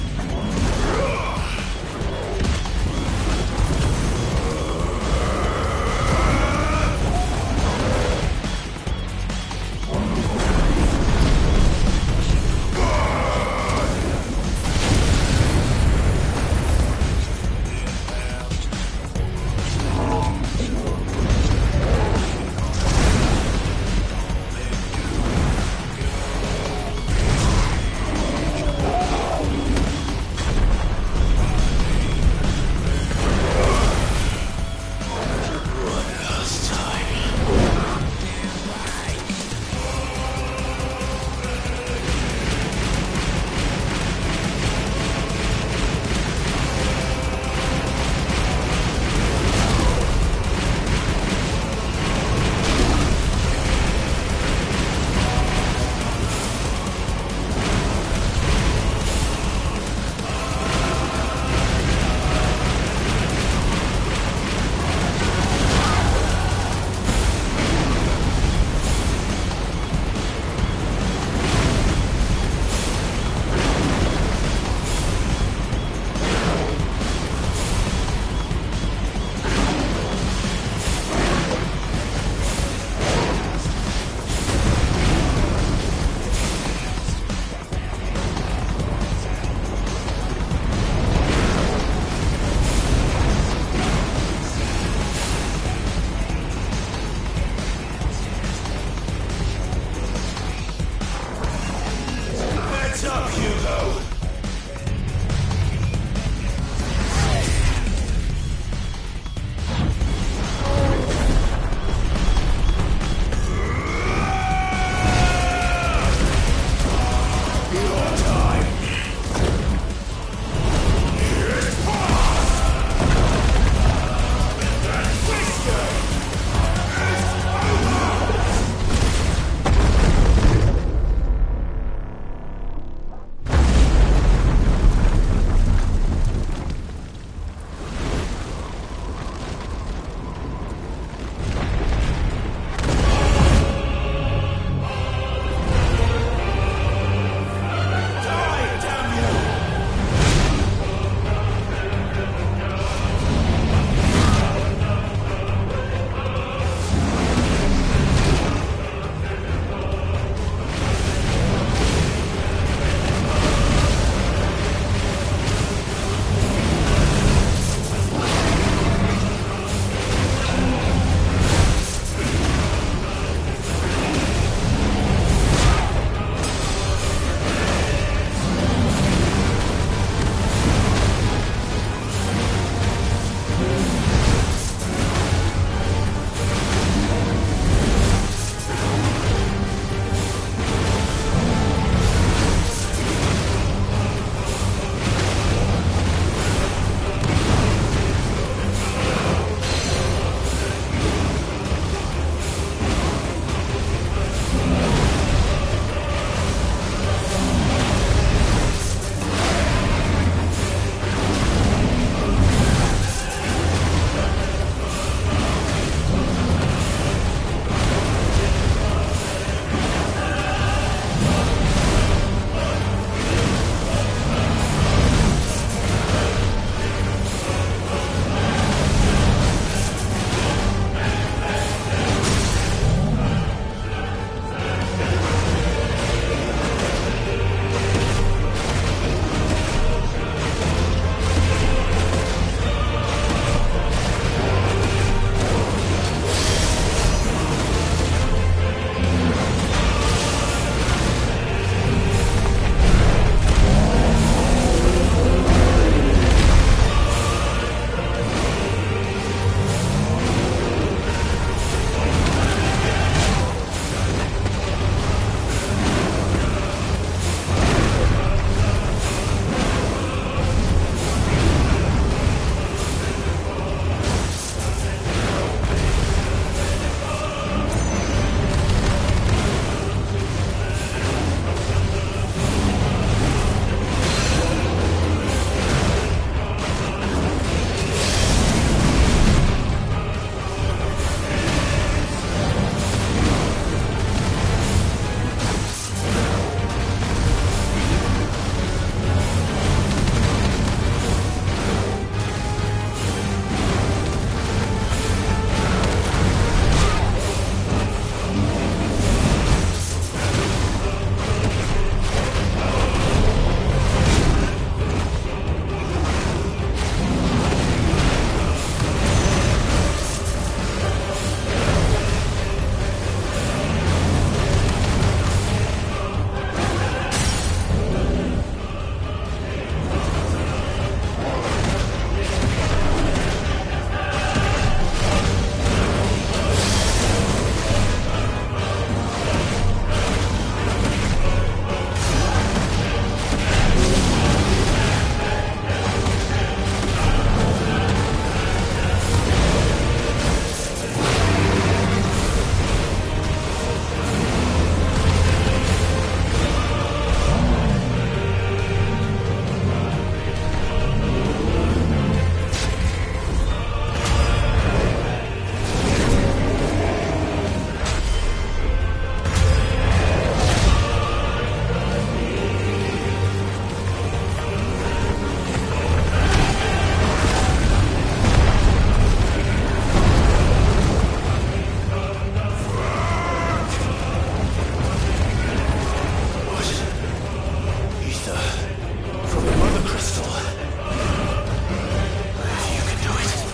nectar from the mother crystal. You can do it.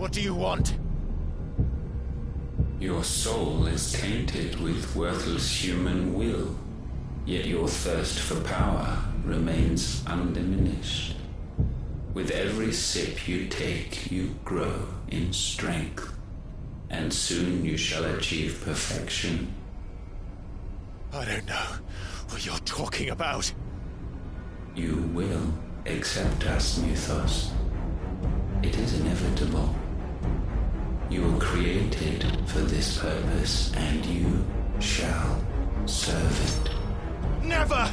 What do you want? Your soul is tainted with worthless human will, yet your thirst for power remains undiminished. With every sip you take, you grow in strength, and soon you shall achieve perfection. I don't know what you're talking about. You will accept us, Mythos. It is inevitable. You were created for this purpose, and you shall serve it. Never!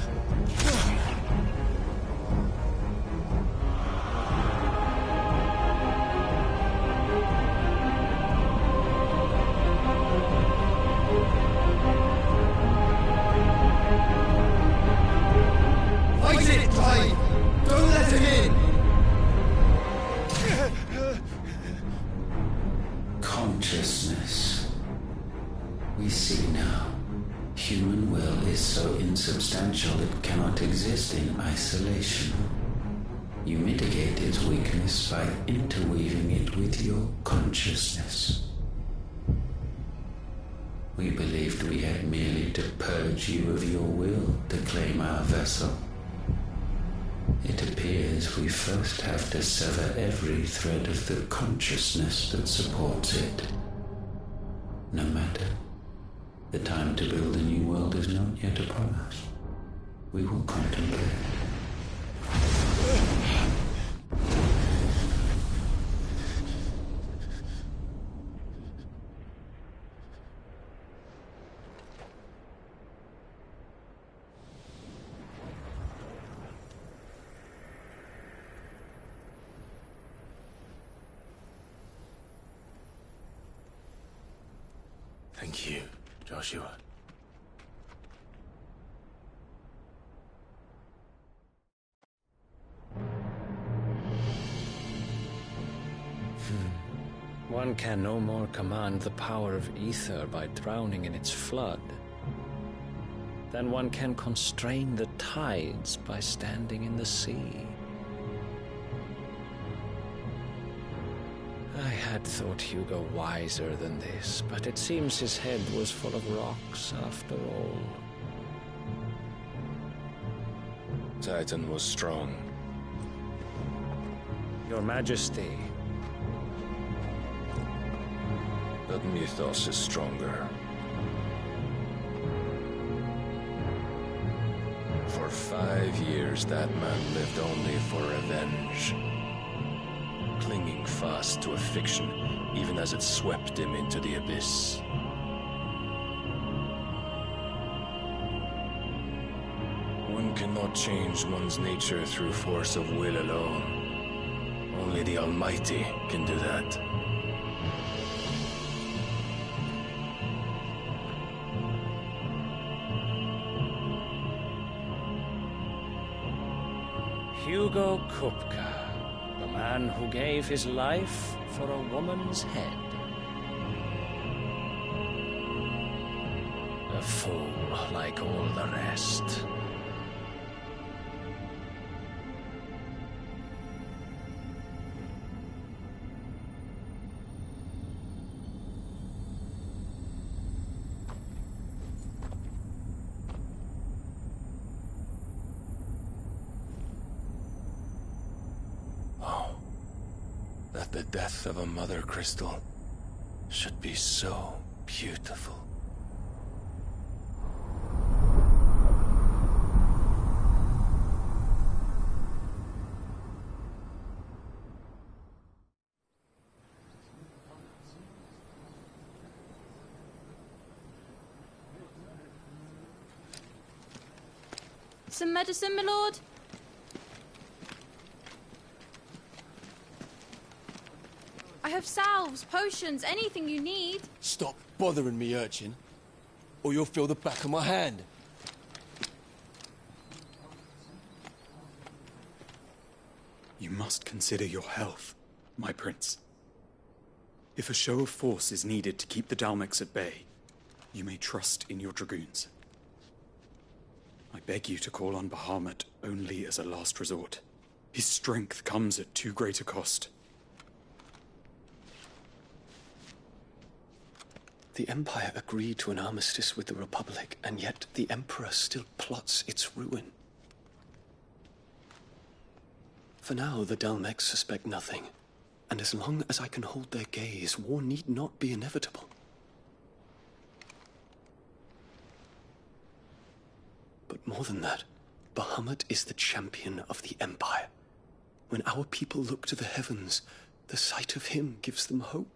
Fight it, Clive! Don't let him in! Consciousness. We see now. Human will is so insubstantial it cannot exist in isolation. You mitigate its weakness by interweaving it with your consciousness. We believed we had merely to purge you of your will to claim our vessel. It appears we first have to sever every thread of the consciousness that supports it. No matter. The time to build a new world is not yet upon us. We will contemplate. Thank you, Joshua. One can no more command the power of ether by drowning in its flood than one can constrain the tides by standing in the sea. I had thought Hugo wiser than this, but it seems his head was full of rocks after all. Titan was strong. Your Majesty. But Mythos is stronger. For 5 years, that man lived only for revenge. Clinging fast to a fiction, even as it swept him into the abyss. One cannot change one's nature through force of will alone. Only the Almighty can do that. Hugo Kupka, the man who gave his life for a woman's head. A fool like all the rest. That the death of a mother crystal should be so beautiful. Some medicine, my lord? I have salves, potions, anything you need. Stop bothering me, urchin, or you'll feel the back of my hand. You must consider your health, my prince. If a show of force is needed to keep the Dalmex at bay, you may trust in your dragoons. I beg you to call on Bahamut only as a last resort. His strength comes at too great a cost. The Empire agreed to an armistice with the Republic, and yet the Emperor still plots its ruin. For now, the Dalmex suspect nothing, and as long as I can hold their gaze, war need not be inevitable. But more than that, Bahamut is the champion of the Empire. When our people look to the heavens, the sight of him gives them hope.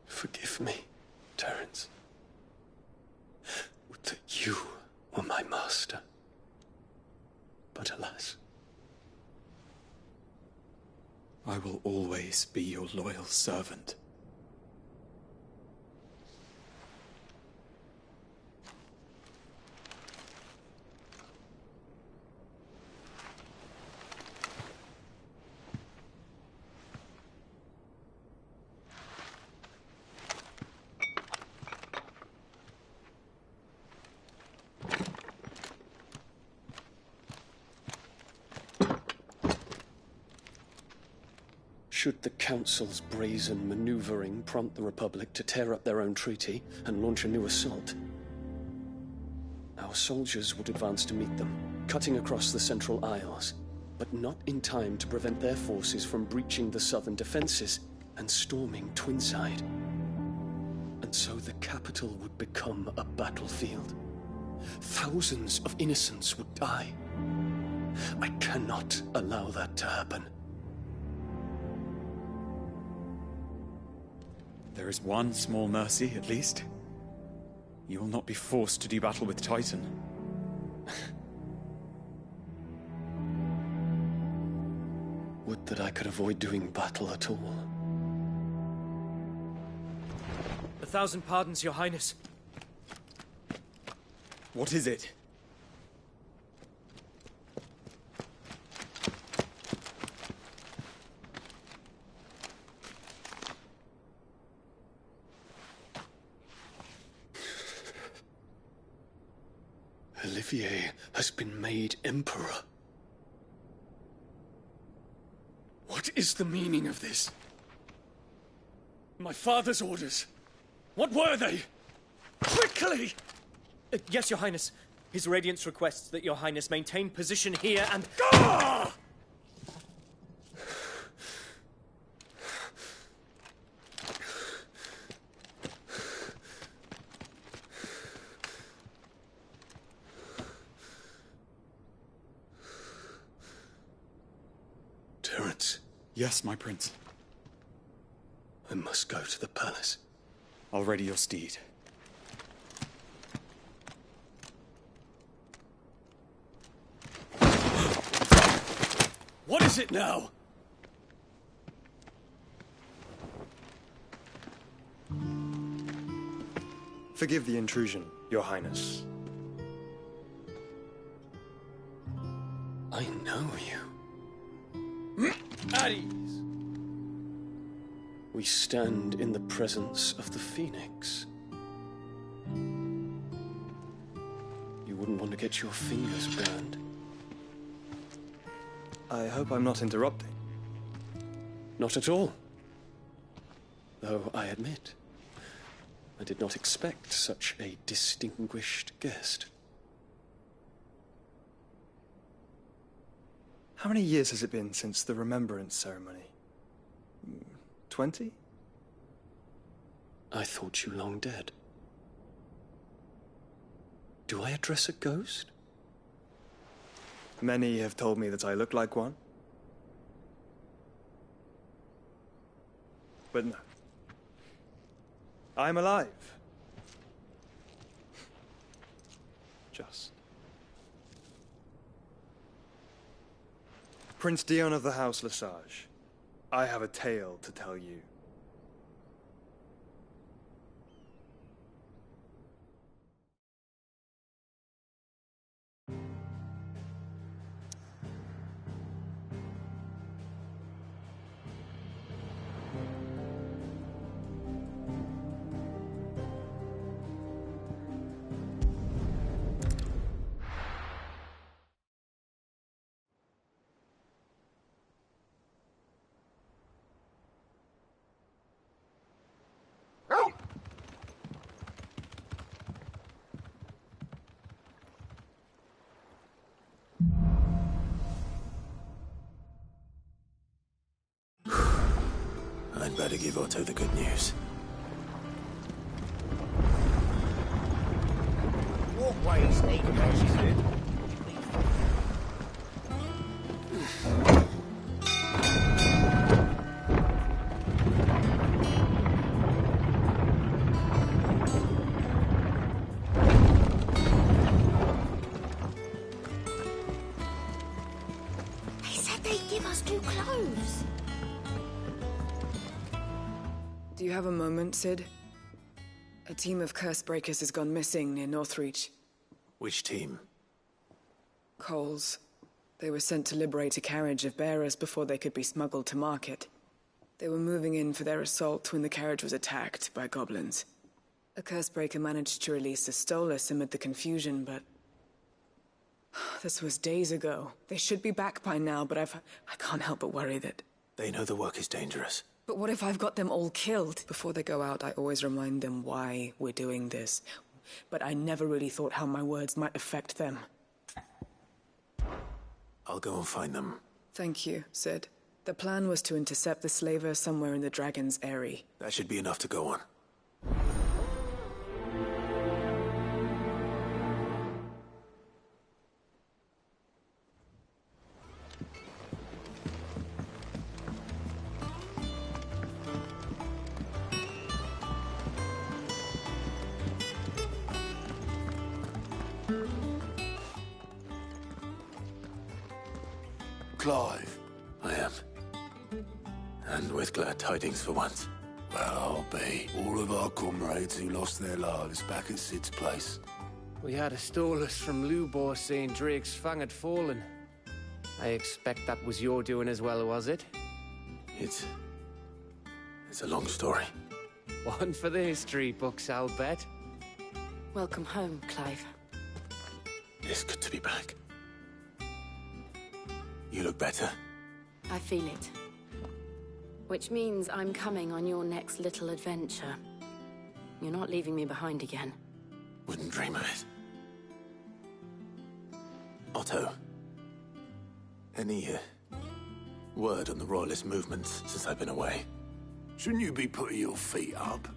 Forgive me, Terence. Would that you were my master. But alas. I will always be your loyal servant. Should the Council's brazen maneuvering prompt the Republic to tear up their own treaty and launch a new assault, our soldiers would advance to meet them, cutting across the Central Isles, but not in time to prevent their forces from breaching the southern defenses and storming Twinside. And so the capital would become a battlefield. Thousands of innocents would die. I cannot allow that to happen. There is one small mercy, at least. You will not be forced to do battle with Titan. Would that I could avoid doing battle at all. 1,000 pardons, Your Highness. What is it? Olivier has been made Emperor. What is the meaning of this? My father's orders. What were they? Quickly! Yes, Your Highness. His Radiance requests that Your Highness maintain position here and... Ah! Terence. Yes, my prince. I must go to the palace. I'll ready your steed. What is it now? Forgive the intrusion, Your Highness. I know you. At ease. We stand in the presence of the Phoenix. You wouldn't want to get your fingers burned. I hope I'm not interrupting. Not at all. Though I admit, I did not expect such a distinguished guest. How many years has it been since the Remembrance ceremony? 20? I thought you long dead. Do I address a ghost? Many have told me that I look like one. But no. I'm alive. Just. Prince Dion of the House Lesage, I have a tale to tell you. I'd better give Otto the good news. Walkway, sneak, as you said. They said they'd give us new clothes. Do you have a moment, Sid? A team of curse breakers has gone missing near Northreach. Which team? Coles. They were sent to liberate a carriage of bearers before they could be smuggled to market. They were moving in for their assault when the carriage was attacked by goblins. A curse breaker managed to release a Stolas amid the confusion, but... this was days ago. They should be back by now, but I can't help but worry that... They know the work is dangerous. But what if I've got them all killed? Before they go out, I always remind them why we're doing this. But I never really thought how my words might affect them. I'll go and find them. Thank you, Sid. The plan was to intercept the slaver somewhere in the Dragon's Eyrie. That should be enough to go on. Clive? I am. And with glad tidings for once. Well, I'll be. All of our comrades who lost their lives back at Sid's place. We had a stolus from Lubor saying Drake's fang had fallen. I expect that was your doing as well, was it? It's a long story. One for the history books, I'll bet. Welcome home, Clive. It's good to be back. You look better. I feel it. Which means I'm coming on your next little adventure. You're not leaving me behind again. Wouldn't dream of it. Otto. Any word on the Royalist movements since I've been away? Shouldn't you be putting your feet up?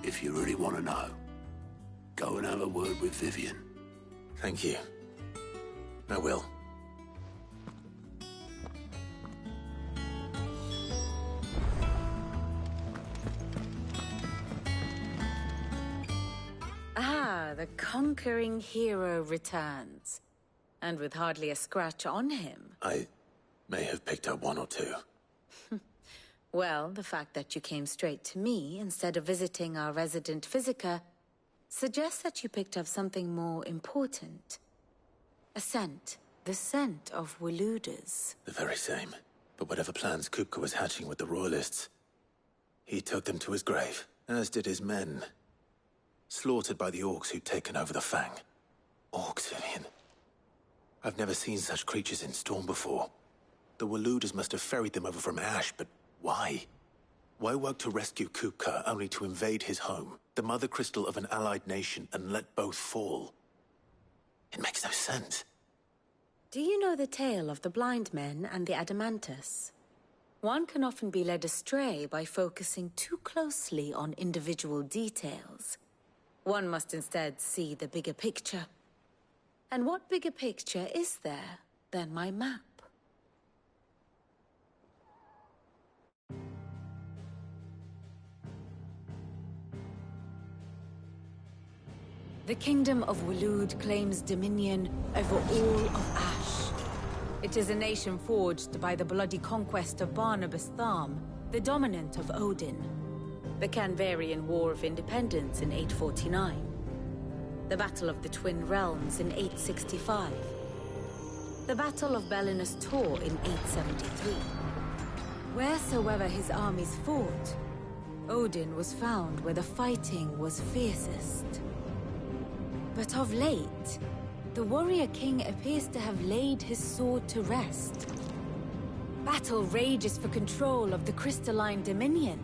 If you really want to know, go and have a word with Vivian. Thank you. I will. Ah, the conquering hero returns. And with hardly a scratch on him. I may have picked up one or two. Well, the fact that you came straight to me instead of visiting our resident Physica suggests that you picked up something more important. A scent. The scent of Waludas. The very same. But whatever plans Kupka was hatching with the Royalists, he took them to his grave, as did his men. Slaughtered by the orcs who'd taken over the Fang. Orcs, Vivian. I've never seen such creatures in Storm before. The Waludas must have ferried them over from Ash, but why? Why work to rescue Kupka only to invade his home, the mother crystal of an allied nation, and let both fall? It makes no sense. Do you know the tale of the blind men and the Adamantus? One can often be led astray by focusing too closely on individual details. One must instead see the bigger picture. And what bigger picture is there than my map? The Kingdom of Waloed claims dominion over all of Ash. It is a nation forged by the bloody conquest of Barnabas Tharm, the dominant of Odin. The Canvarian War of Independence in 849. The Battle of the Twin Realms in 865. The Battle of Belinus Tor in 873. Wheresoever his armies fought, Odin was found where the fighting was fiercest. But of late, the warrior king appears to have laid his sword to rest. Battle rages for control of the crystalline dominion.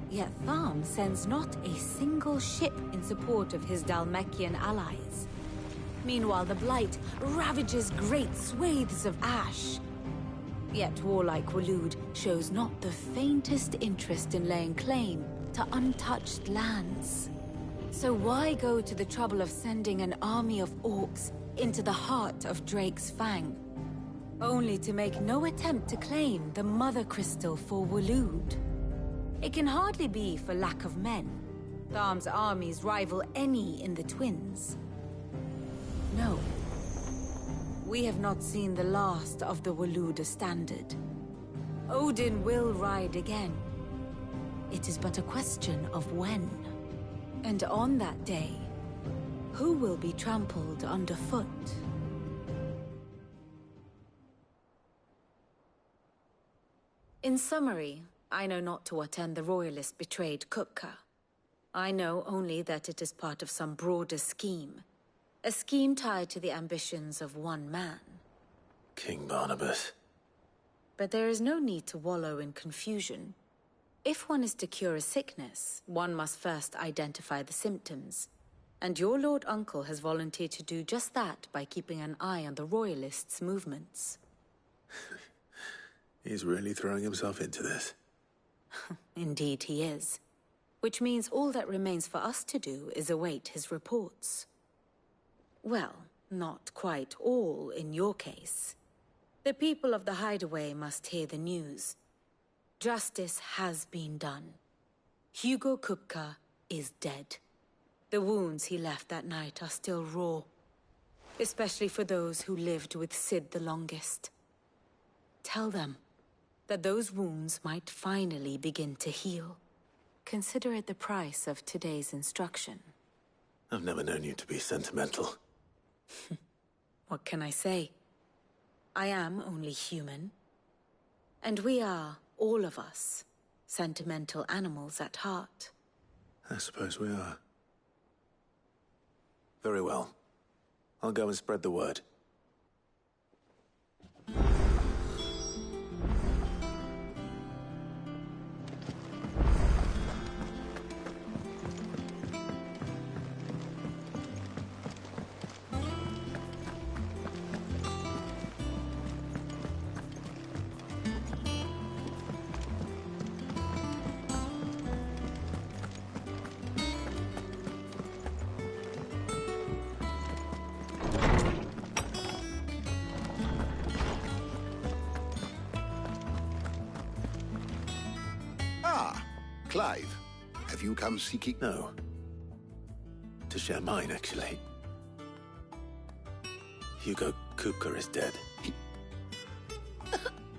Yet Tharm sends not a single ship in support of his Dhalmekian allies. Meanwhile, the Blight ravages great swathes of Ash. Yet warlike Waloed shows not the faintest interest in laying claim to untouched lands. So why go to the trouble of sending an army of orcs into the heart of Drake's Fang, only to make no attempt to claim the Mother Crystal for Waloed? It can hardly be for lack of men. Tharm's armies rival any in the Twins. No. We have not seen the last of the Waluda standard. Odin will ride again. It is but a question of when. And on that day, who will be trampled underfoot? In summary, I know not to what end the Royalists betrayed Kupka. I know only that it is part of some broader scheme. A scheme tied to the ambitions of one man. King Barnabas. But there is no need to wallow in confusion. If one is to cure a sickness, one must first identify the symptoms. And your Lord Uncle has volunteered to do just that by keeping an eye on the Royalists' movements. He's really throwing himself into this. Indeed he is. Which means all that remains for us to do is await his reports. Well, not quite all in your case. The people of the Hideaway must hear the news. Justice has been done. Hugo Kupka is dead. The wounds he left that night are still raw. especially for those who lived with Sid the longest. Tell them that those wounds might finally begin to heal. Consider it the price of today's instruction. I've never known you to be sentimental. What can I say? I am only human. And we are, all of us, sentimental animals at heart. I suppose we are. Very well. I'll go and spread the word. Clive, have you come seeking... No. To share mine, actually. Hugo Kupka is dead.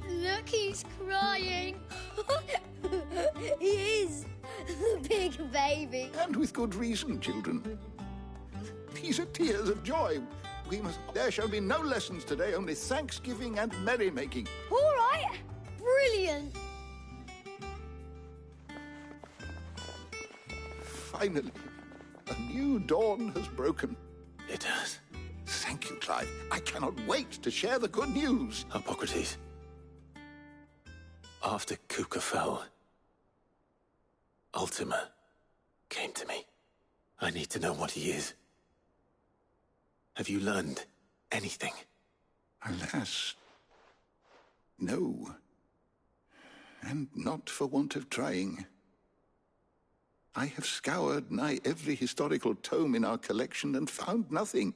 Look, he's crying. He is. The big baby. And with good reason, children. These are tears of joy. There shall be no lessons today, only thanksgiving and merrymaking. All right. Brilliant. Finally, a new dawn has broken. It has. Thank you, Clive. I cannot wait to share the good news. Hippocrates. After Kupka fell, Ultima came to me. I need to know what he is. Have you learned anything? Alas, no. And not for want of trying. I have scoured nigh every historical tome in our collection and found nothing.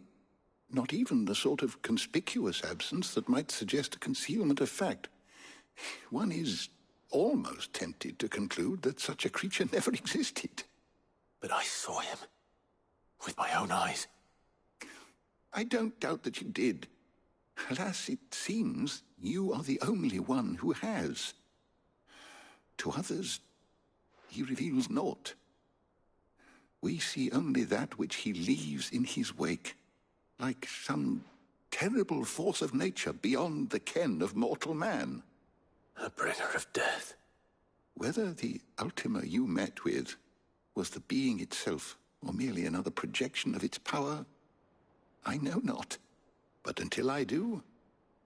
Not even the sort of conspicuous absence that might suggest a concealment of fact. One is almost tempted to conclude that such a creature never existed. But I saw him. With my own eyes. I don't doubt that you did. Alas, it seems you are the only one who has. To others, he reveals naught. We see only that which he leaves in his wake, like some terrible force of nature beyond the ken of mortal man. A bringer of death. Whether the Ultima you met with was the being itself, or merely another projection of its power, I know not. But until I do,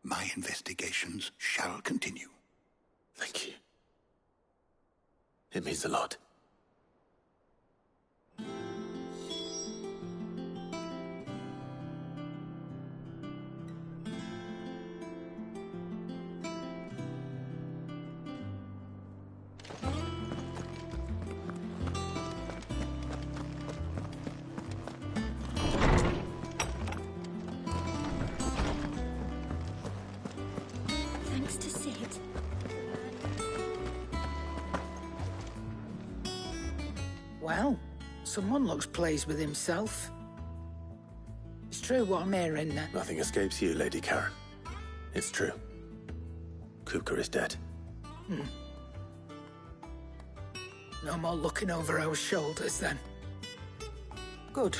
my investigations shall continue. Thank you. It means a lot. Thanks to Sid. Well, someone looks pleased with himself. It's true what I'm hearing then. Nothing escapes you, Lady Karen. It's true. Kupka is dead. No more looking over our shoulders then. Good.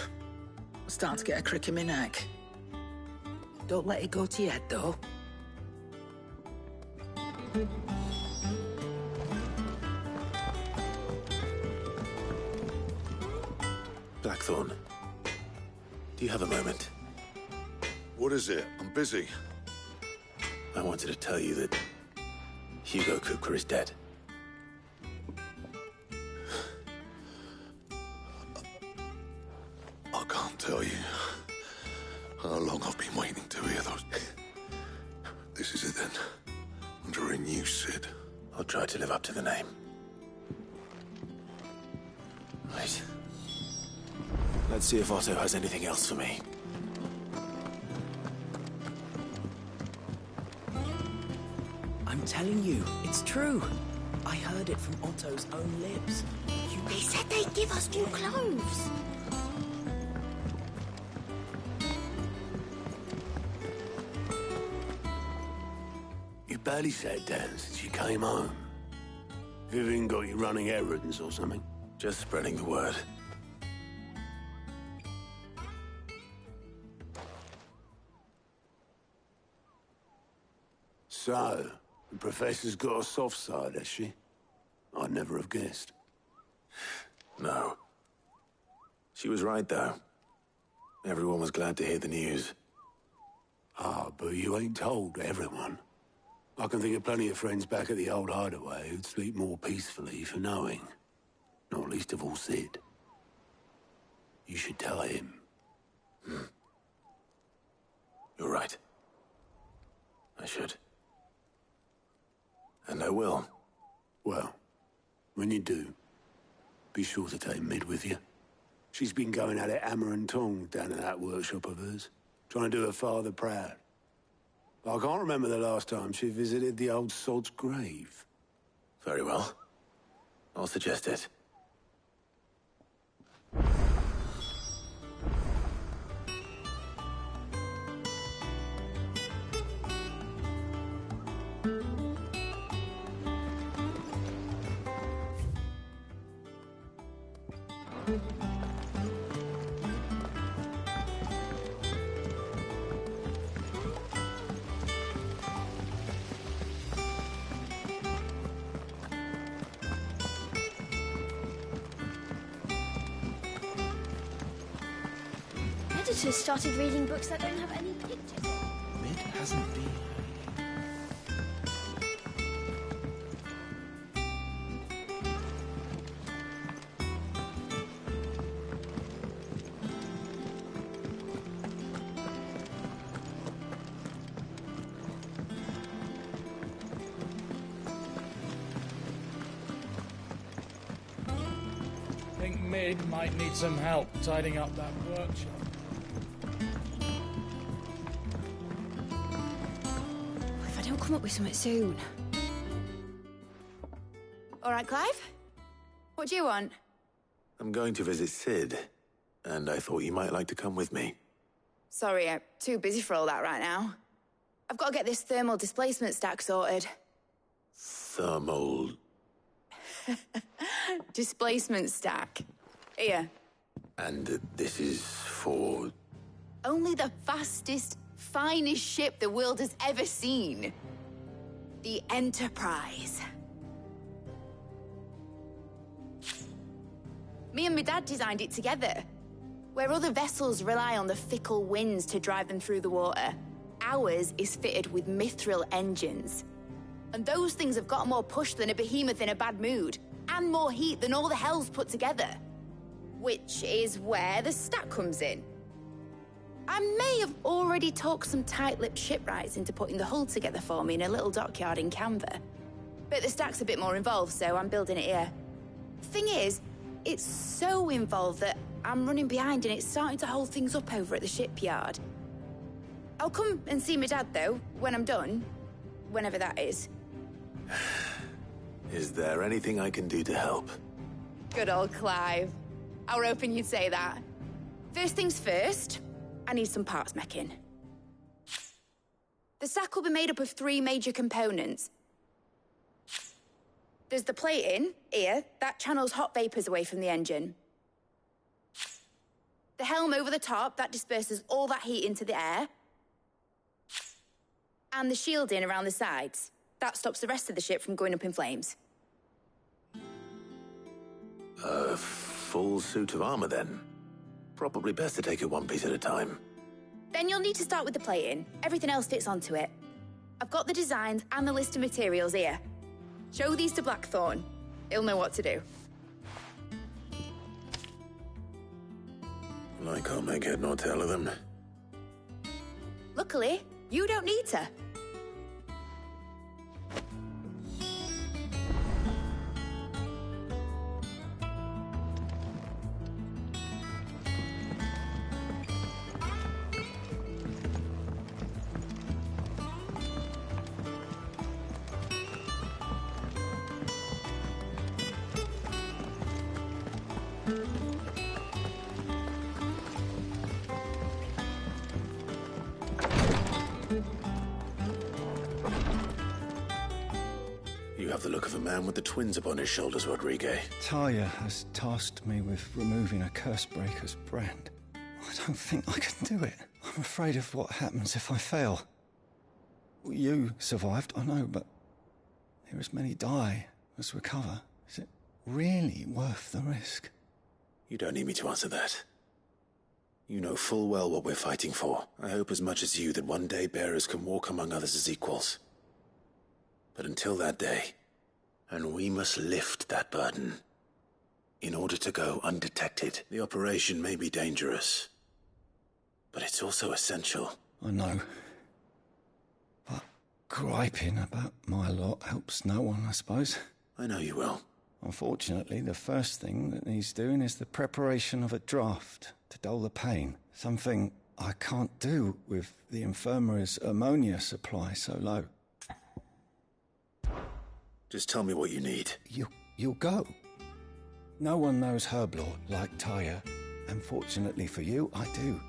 I'm starting to get a crick in my neck. Don't let it go to your head though. Blackthorn, do you have a moment? What is it? I'm busy. I wanted to tell you that Hugo Kupka is dead. I can't tell you how long I've been waiting to hear those. This is it then. Under a new Sid. I'll try to live up to the name. Right. Let's see if Otto has anything else for me. I'm telling you, it's true. I heard it from Otto's own lips. They said they'd give us new clothes. barely sat down since you came home. Vivian got you running errands or something? Just spreading the word. So, the Professor's got a soft side, has she? I'd never have guessed. No. She was right, though. Everyone was glad to hear the news. Ah, but you ain't told everyone. I can think of plenty of friends back at the old hideaway who'd sleep more peacefully for knowing. Not least of all Sid. You should tell him. You're right. I should. And I will. Well, when you do, be sure to take Mid with you. She's been going at it hammer and tongs down at that workshop of hers, trying to do her father proud. I can't remember the last time she visited the old sod's grave. Very well. I'll suggest it. Editors started reading books that don't have any pictures. Mid hasn't been. Think Mid might need some help tidying up that workshop. If I don't come up with something soon. All right, Clive? What do you want? I'm going to visit Sid, and I thought you might like to come with me. Sorry, I'm too busy for all that right now. I've got to get this thermal displacement stack sorted. Thermal... Displacement stack. Here. And this is for... Only the fastest, finest ship the world has ever seen. The Enterprise. Me and my dad designed it together. Where other vessels rely on the fickle winds to drive them through the water, ours is fitted with mithril engines. And those things have got more push than a behemoth in a bad mood, and more heat than all the hells put together. Which is where the stack comes in. I may have already talked some tight-lipped shipwrights into putting the hull together for me in a little dockyard in Canva. But the stack's a bit more involved, so I'm building it here. Thing is, it's so involved that I'm running behind and it's starting to hold things up over at the shipyard. I'll come and see my dad, though, when I'm done. Whenever that is. Is there anything I can do to help? Good old Clive. I were hoping you'd say that. First things first, I need some parts meching. The stack will be made up of 3 major components. There's the plating, here, that channels hot vapors away from the engine. The helm over the top, that disperses all that heat into the air. And the shielding around the sides. That stops the rest of the ship from going up in flames. A full suit of armor, then. Probably best to take it one piece at a time. Then you'll need to start with the plating. Everything else fits onto it. I've got the designs and the list of materials here. Show these to Blackthorn. He'll know what to do. Well, I can't make head nor tail of them. Luckily, you don't need to. You have the look of a man with the twins upon his shoulders, Rodriguez. Talia has tasked me with removing a Cursebreaker's brand. I don't think I can do it. I'm afraid of what happens if I fail. You survived, I know, but here as many die as recover. Is it really worth the risk? You don't need me to answer that. You know full well what we're fighting for. I hope as much as you that one day bearers can walk among others as equals. But until that day, and we must lift that burden in order to go undetected. The operation may be dangerous, but it's also essential. I know. But griping about my lot helps no one, I suppose. I know you will. Unfortunately, the first thing that needs doing is the preparation of a draft to dull the pain. Something I can't do with the infirmary's ammonia supply so low. Just tell me what you need. You'll go. No one knows Herblore like Taya, and fortunately for you, I do.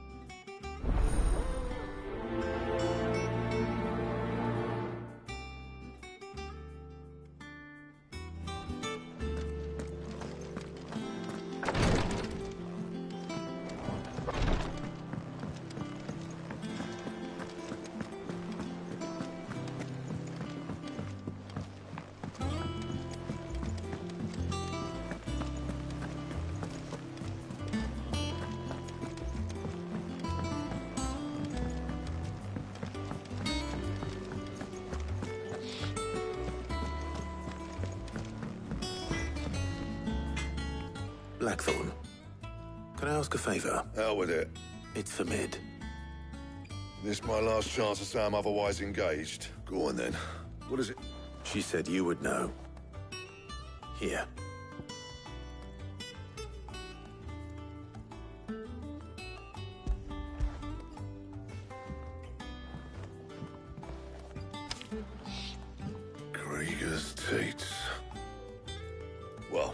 Blackthorn, can I ask a favor? Hell with it. It's for Mid. This my last chance to say I'm otherwise engaged. Go on then. What is it? She said you would know. Here. Krieger's Teats. Well,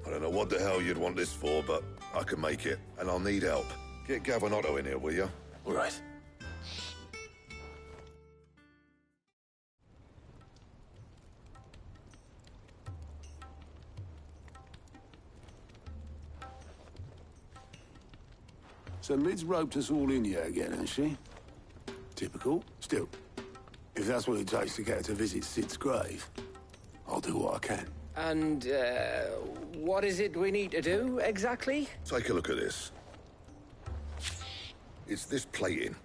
I don't know what the hell you'd want this for, but I can make it, and I'll need help. Get Gavin Otto in here, will you? All right. So Mid's roped us all in here again, hasn't she? Typical. Still, if that's what it takes to get her to visit Sid's grave, I'll do what I can. And, what is it we need to do, exactly? Take a look at this. It's this plating.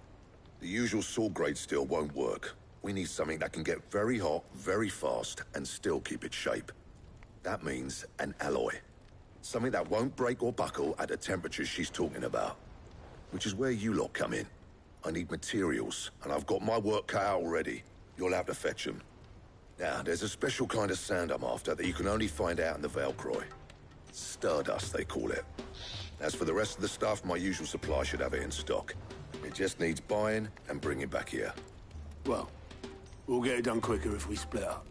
The usual sword grade steel won't work. We need something that can get very hot, very fast, and still keep its shape. That means an alloy. Something that won't break or buckle at the temperatures she's talking about. Which is where you lot come in. I need materials, and I've got my work cut out already. You'll have to fetch them. Now, there's a special kind of sand I'm after that you can only find out in the Valcroy. Stardust, they call it. As for the rest of the stuff, my usual supply should have it in stock. It just needs buying and bringing back here. Well, we'll get it done quicker if we split up.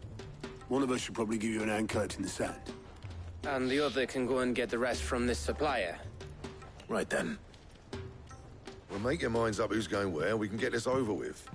One of us should probably give you an hand collecting the sand. And the other can go and get the rest from this supplier. Right then. Well, make your minds up who's going where, and we can get this over with.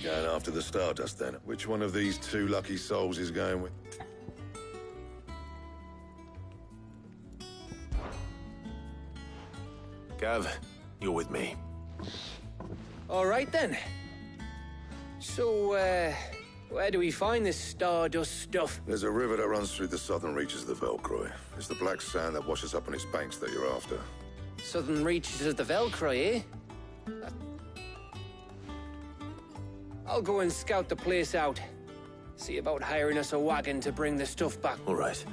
Going after the Stardust, then? Which one of these two lucky souls is going with... Gav, you're with me. All right, then. So, where do we find this Stardust stuff? There's a river that runs through the southern reaches of the Valcroy. It's the black sand that washes up on its banks that you're after. Southern reaches of the Valcroy, eh? I'll go and scout the place out. See about hiring us a wagon to bring the stuff back. All right.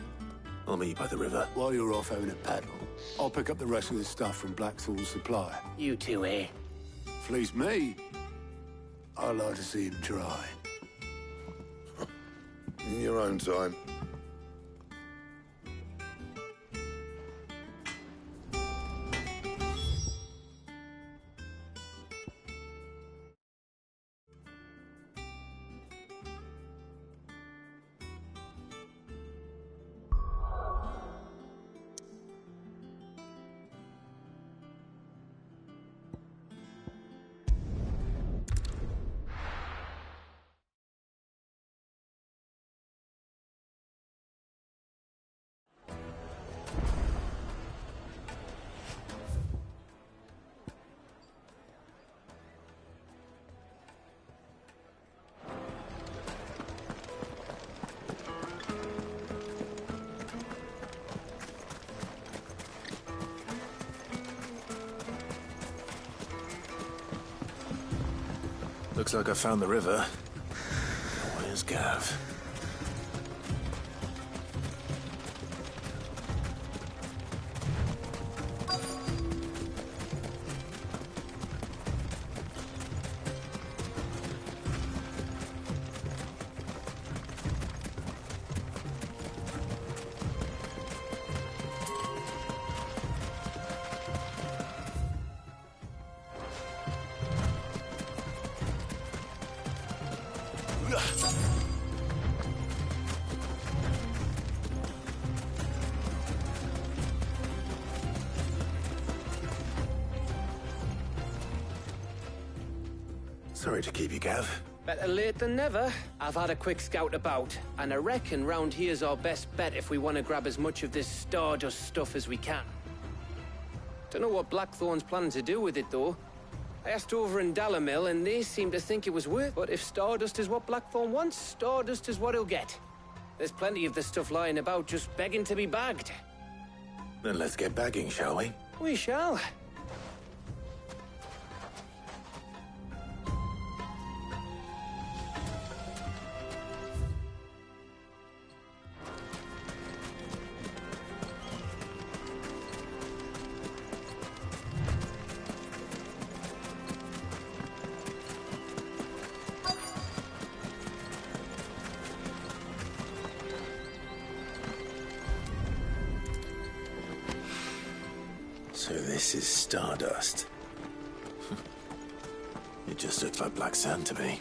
I'll meet you by the river. While you're off having a paddle, I'll pick up the rest of the stuff from Blackthorn's supply. You two, eh? Fleece me. I'd like to see him try. In your own time. Looks like I found the river. Where's Gav? Sorry to keep you, Gav. Better late than never. I've had a quick scout about, and I reckon round here's our best bet if we want to grab as much of this Stardust stuff as we can. Don't know what Blackthorn's planning to do with it, though. I asked over in Dalamil, and they seem to think it was worth. But if Stardust is what Blackthorn wants, Stardust is what he'll get. There's plenty of this stuff lying about, just begging to be bagged. Then let's get bagging, shall we? We shall. So this is Stardust. It just looks like black sand to me.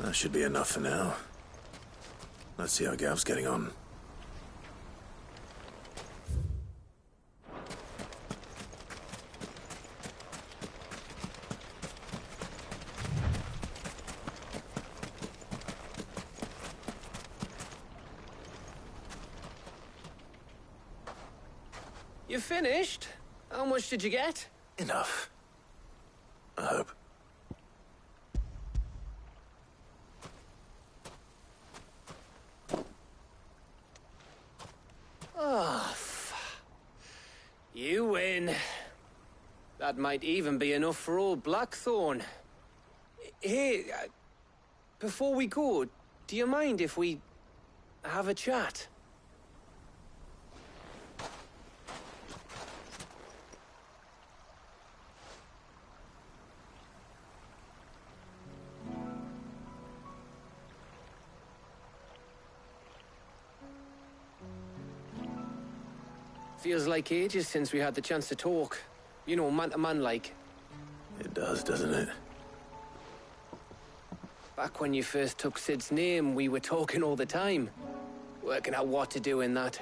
That should be enough for now. Let's see how Gav's getting on. You finished? How much did you get? Enough. I hope. Oh, you win. That might even be enough for old Blackthorn. Hey, before we go, do you mind if we have a chat? Feels like ages since we had the chance to talk. You know, man to man like. It does, doesn't it? Back when you first took Sid's name, we were talking all the time. Working out what to do in that.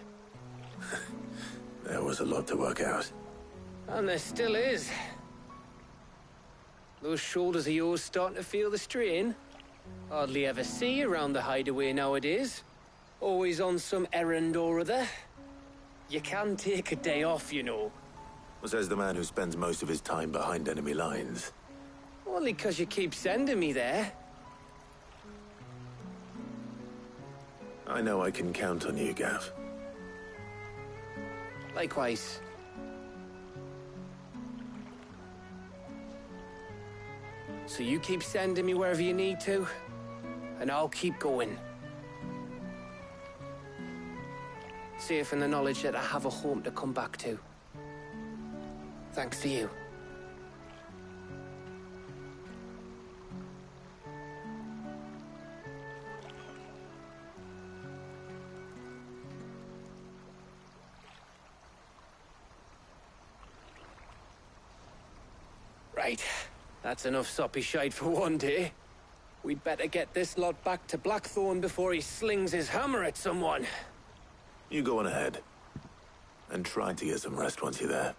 There was a lot to work out. And there still is. Those shoulders of yours starting to feel the strain. Hardly ever see you around the hideaway nowadays. Always on some errand or other. You can take a day off, you know. Says the man who spends most of his time behind enemy lines. Only 'cause you keep sending me there. I know I can count on you, Gav. Likewise. So you keep sending me wherever you need to, and I'll keep going. Safe in the knowledge that I have a home to come back to. Thanks to you. Right. That's enough soppy shite for one day. We'd better get this lot back to Blackthorn before he slings his hammer at someone. You go on ahead. And try to get some rest once you're there.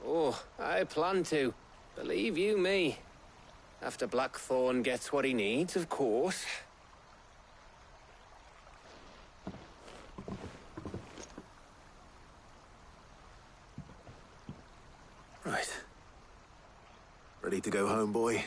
Oh, I plan to. Believe you me. After Blackthorn gets what he needs, of course. Right. Ready to go home, boy?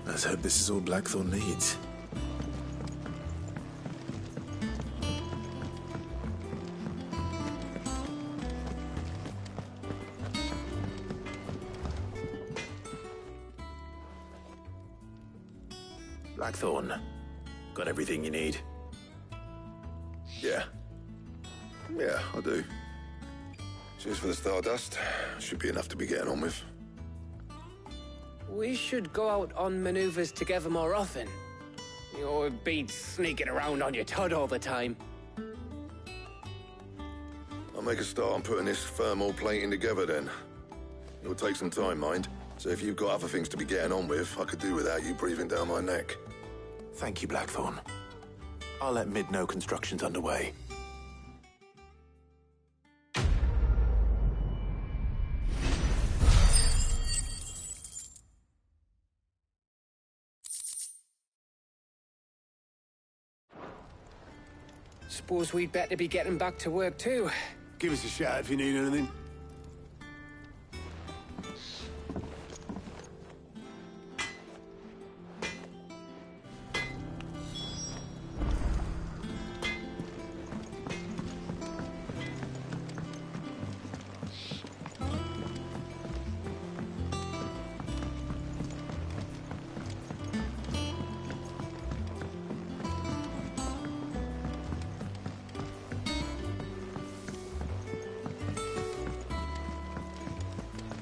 Let's hope this is all Blackthorn needs. Blackthorn, got everything you need? Yeah. Yeah, I do. Cheers for the Stardust. Should be enough to be getting on with. We should go out on maneuvers together more often. You're beat sneaking around on your Todd all the time. I'll make a start on putting this thermal plating together then. It'll take some time, mind. So if you've got other things to be getting on with, I could do without you breathing down my neck. Thank you, Blackthorn. I'll let Mid know construction's underway. Suppose we'd better be getting back to work too. Give us a shout if you need anything.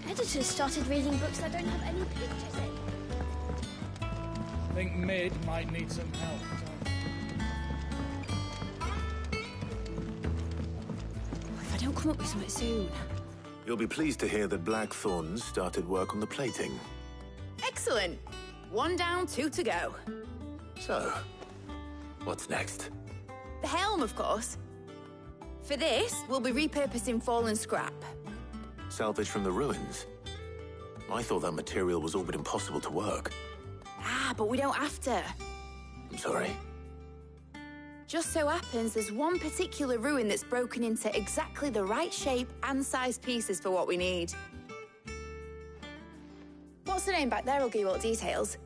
Editors started reading books that don't have any pictures in. I think Mid might need some help. If I don't come up with something soon. You'll be pleased to hear that Blackthorn's started work on the plating. Excellent. 1 down, 2 to go. So, what's next? The helm, of course. For this, we'll be repurposing fallen scrap. Salvage from the ruins? I thought that material was all but impossible to work. Ah, but we don't have to. I'm sorry. Just so happens there's one particular ruin that's broken into exactly the right shape and size pieces for what we need. What's the name back there? I'll give you all the details.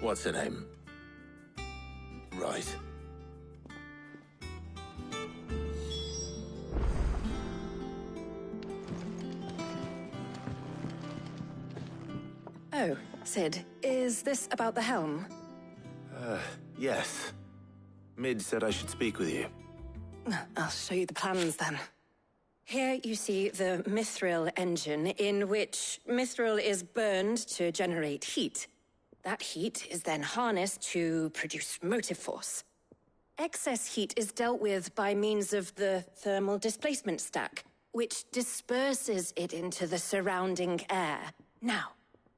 What's her name? Right. Oh, Sid, is this about the helm? Yes. Mid said I should speak with you. I'll show you the plans then. Here you see the mithril engine, in which mithril is burned to generate heat. That heat is then harnessed to produce motive force. Excess heat is dealt with by means of the thermal displacement stack, which disperses it into the surrounding air. Now,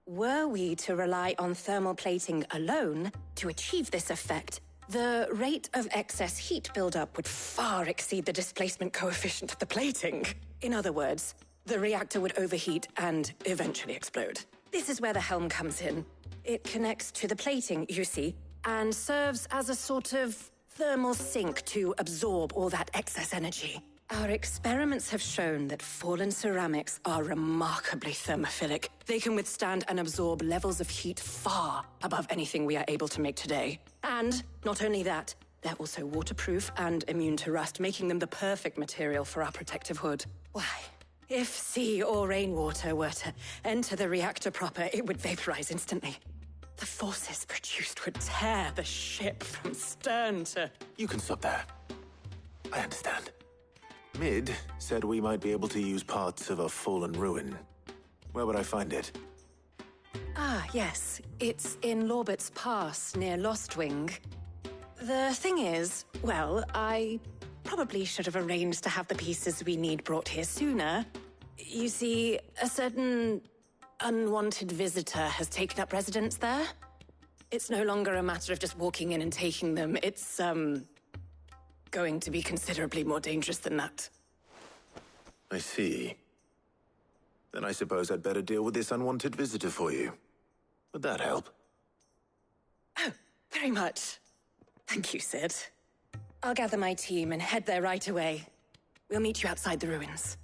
were we to rely on thermal plating alone to achieve this effect, the rate of excess heat buildup would far exceed the displacement coefficient of the plating. In other words, the reactor would overheat and eventually explode. This is where the helm comes in. It connects to the plating, you see, and serves as a sort of thermal sink to absorb all that excess energy. Our experiments have shown that fallen ceramics are remarkably thermophilic. They can withstand and absorb levels of heat far above anything we are able to make today. And not only that, they're also waterproof and immune to rust, making them the perfect material for our protective hood. Why, if sea or rainwater were to enter the reactor proper, it would vaporize instantly. The forces produced would tear the ship from stern to... You can stop there. I understand. Mid said we might be able to use parts of a fallen ruin. Where would I find it? Ah, yes. It's in Lorbert's Pass, near Lostwing. The thing is, well, I probably should have arranged to have the pieces we need brought here sooner. You see, a certain unwanted visitor has taken up residence there. It's no longer a matter of just walking in and taking them. It's, going to be considerably more dangerous than that. I see. Then I suppose I'd better deal with this unwanted visitor for you. Would that help? Oh, very much. Thank you, Sid. I'll gather my team and head there right away. We'll meet you outside the ruins.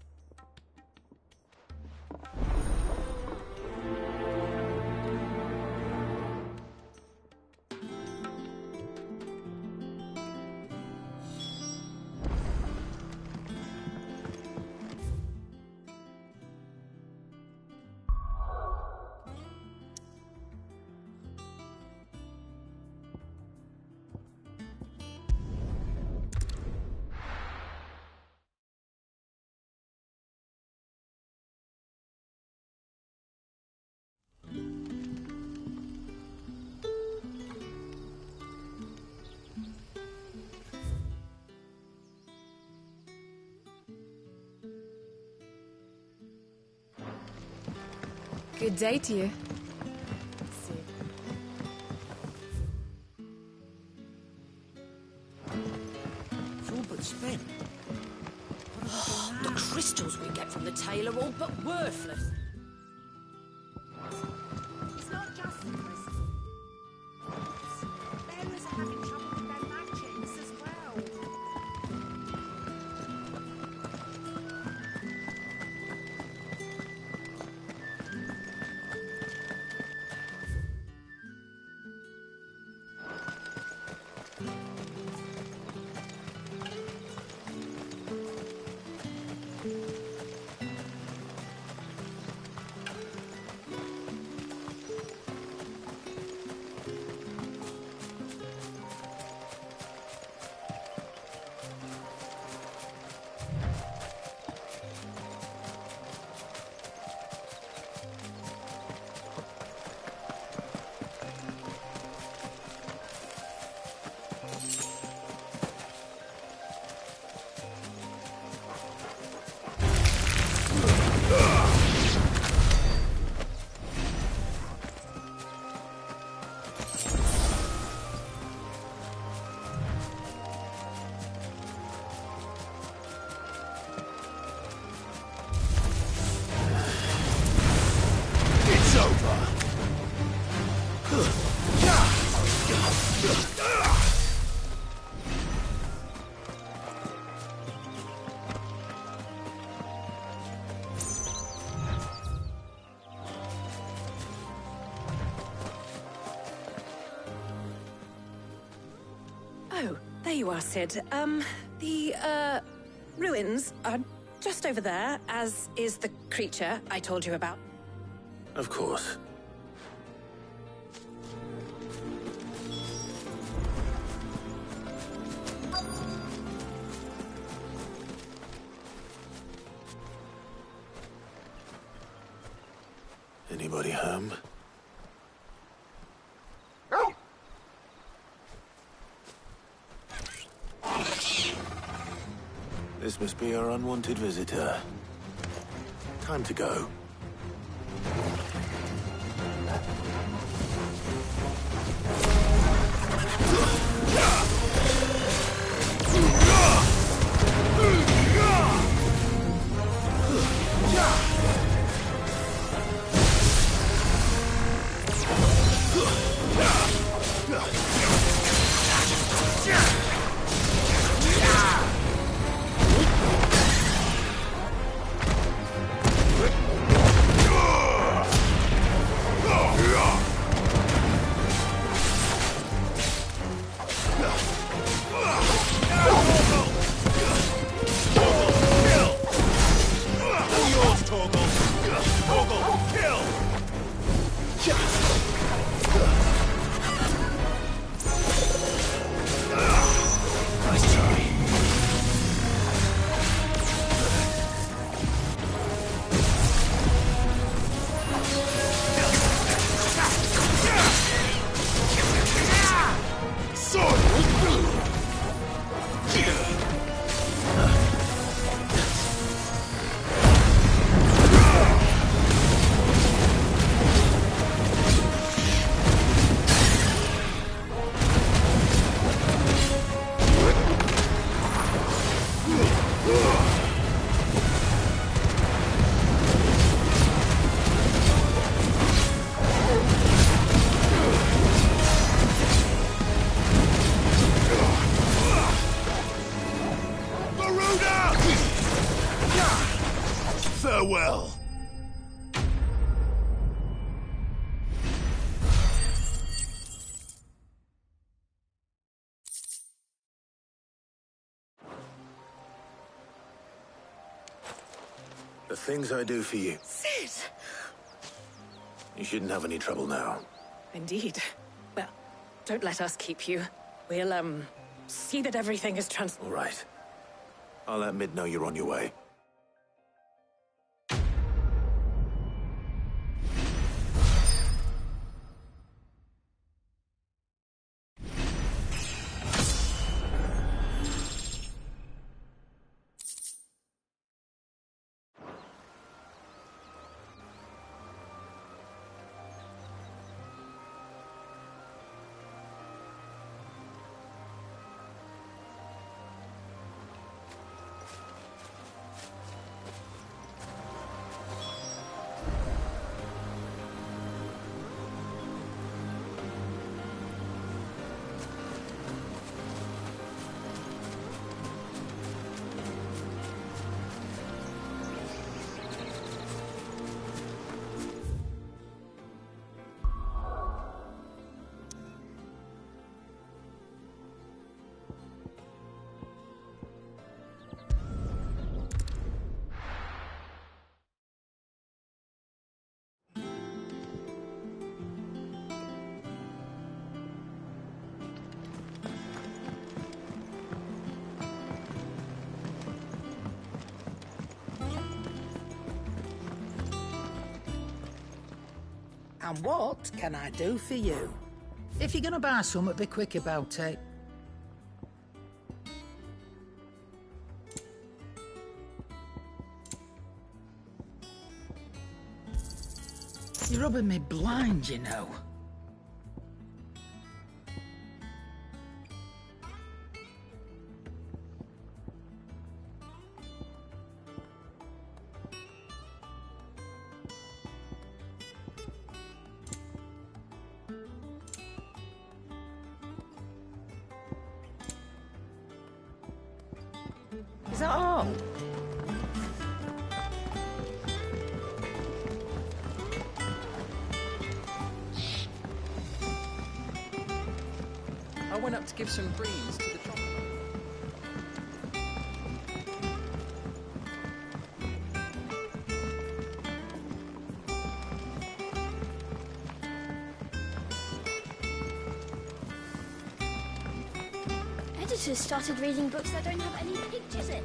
Good day to you. It's all but spent. The crystals we get from the tail are all but worthless. It's not just the crystals. Bearers are having trouble with their magics as well. Oh, there you are, Sid. The ruins are just over there, as is the creature I told you about. Of course. anybody home? This must be our unwanted visitor. Time to go. Farewell. The things I do for you. Sid! You shouldn't have any trouble now. Indeed. Well, don't let us keep you. We'll, see that everything is All right. I'll let Mid know you're on your way. And what can I do for you? If you're gonna buy something, be quick about it. You're rubbing me blind, you know. Is that all? I went up to give some greens to the tropical. Editors started reading books that don't have any pictures in.